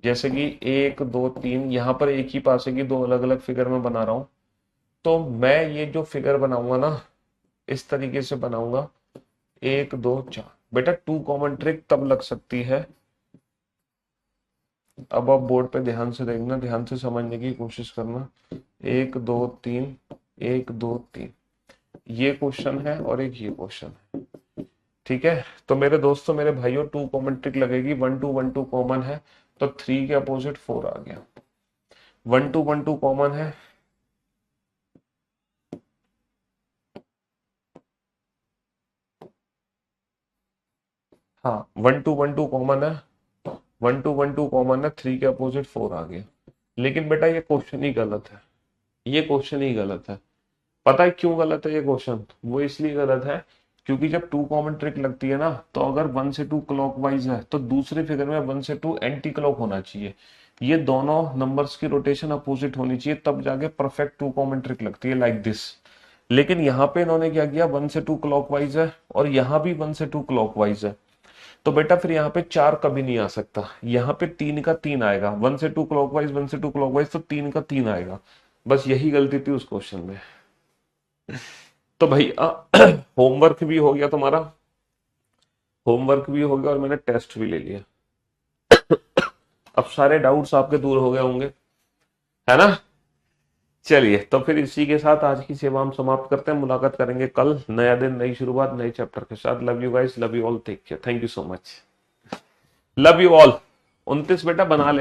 जैसे कि 1 2 3, यहाँ पर एक ही पासे की 2 अलग अलग फिगर में बना रहा हूं, तो मैं ये जो फिगर बनाऊंगा ना इस तरीके से बनाऊंगा, 1 2 4। बेटा 2 कॉमन ट्रिक तब लग सकती है, अब आप बोर्ड पे ध्यान से देखना, ध्यान से समझने की कोशिश करना। 1 2 3, 1 2 3, ये क्वेश्चन है और एक ये क्वेश्चन है, ठीक है। तो मेरे दोस्तों मेरे भाइयों 2 कॉमन ट्रिक लगेगी, 1 2 1 2 कॉमन है, तो 3 के अपोजिट 4 आ गया। 1 2 1 2 कॉमन है, हाँ 1 2 1 2 कॉमन है, 1 2 1 2 कॉमन है, 3 के अपोजिट 4 आ गया। लेकिन बेटा ये क्वेश्चन ही गलत है, ये क्वेश्चन ही गलत है। पता है क्यों गलत है ये क्वेश्चन, वो इसलिए गलत है क्योंकि जब 2 कॉमन ट्रिक लगती है ना, तो अगर 1 से 2 क्लॉकवाइज है तो दूसरे फिगर में 1 से 2 एंटी क्लॉक होना चाहिए, ये दोनों नंबर्स की रोटेशन अपोजिट होनी चाहिए, तब जाके परफेक्ट 2 कॉमन ट्रिक लगती है, लाइक दिस। लेकिन यहाँ पे इन्होंने क्या किया, 1 से 2 क्लॉकवाइज है और यहाँ भी 1 से 2 क्लॉकवाइज है, तो बेटा फिर यहाँ पे 4 कभी नहीं आ सकता, यहाँ पे 3 का 3 आएगा। 1 से 2 क्लॉकवाइज, 1 से 2 क्लॉकवाइज, तो 3 का 3 आएगा। बस यही गलती थी उस क्वेश्चन में। तो भाई होमवर्क भी हो गया तुम्हारा, होमवर्क भी हो गया और मैंने टेस्ट भी ले लिया। अब सारे डाउट्स आपके दूर हो गए होंगे, है ना। चलिए तो फिर इसी के साथ आज की सेवा हम समाप्त करते हैं, मुलाकात करेंगे कल, नया दिन नई शुरुआत नए चैप्टर के साथ। Love you guys, love you all, take care, thank you so much, love you all. 29 बेटा बना ले।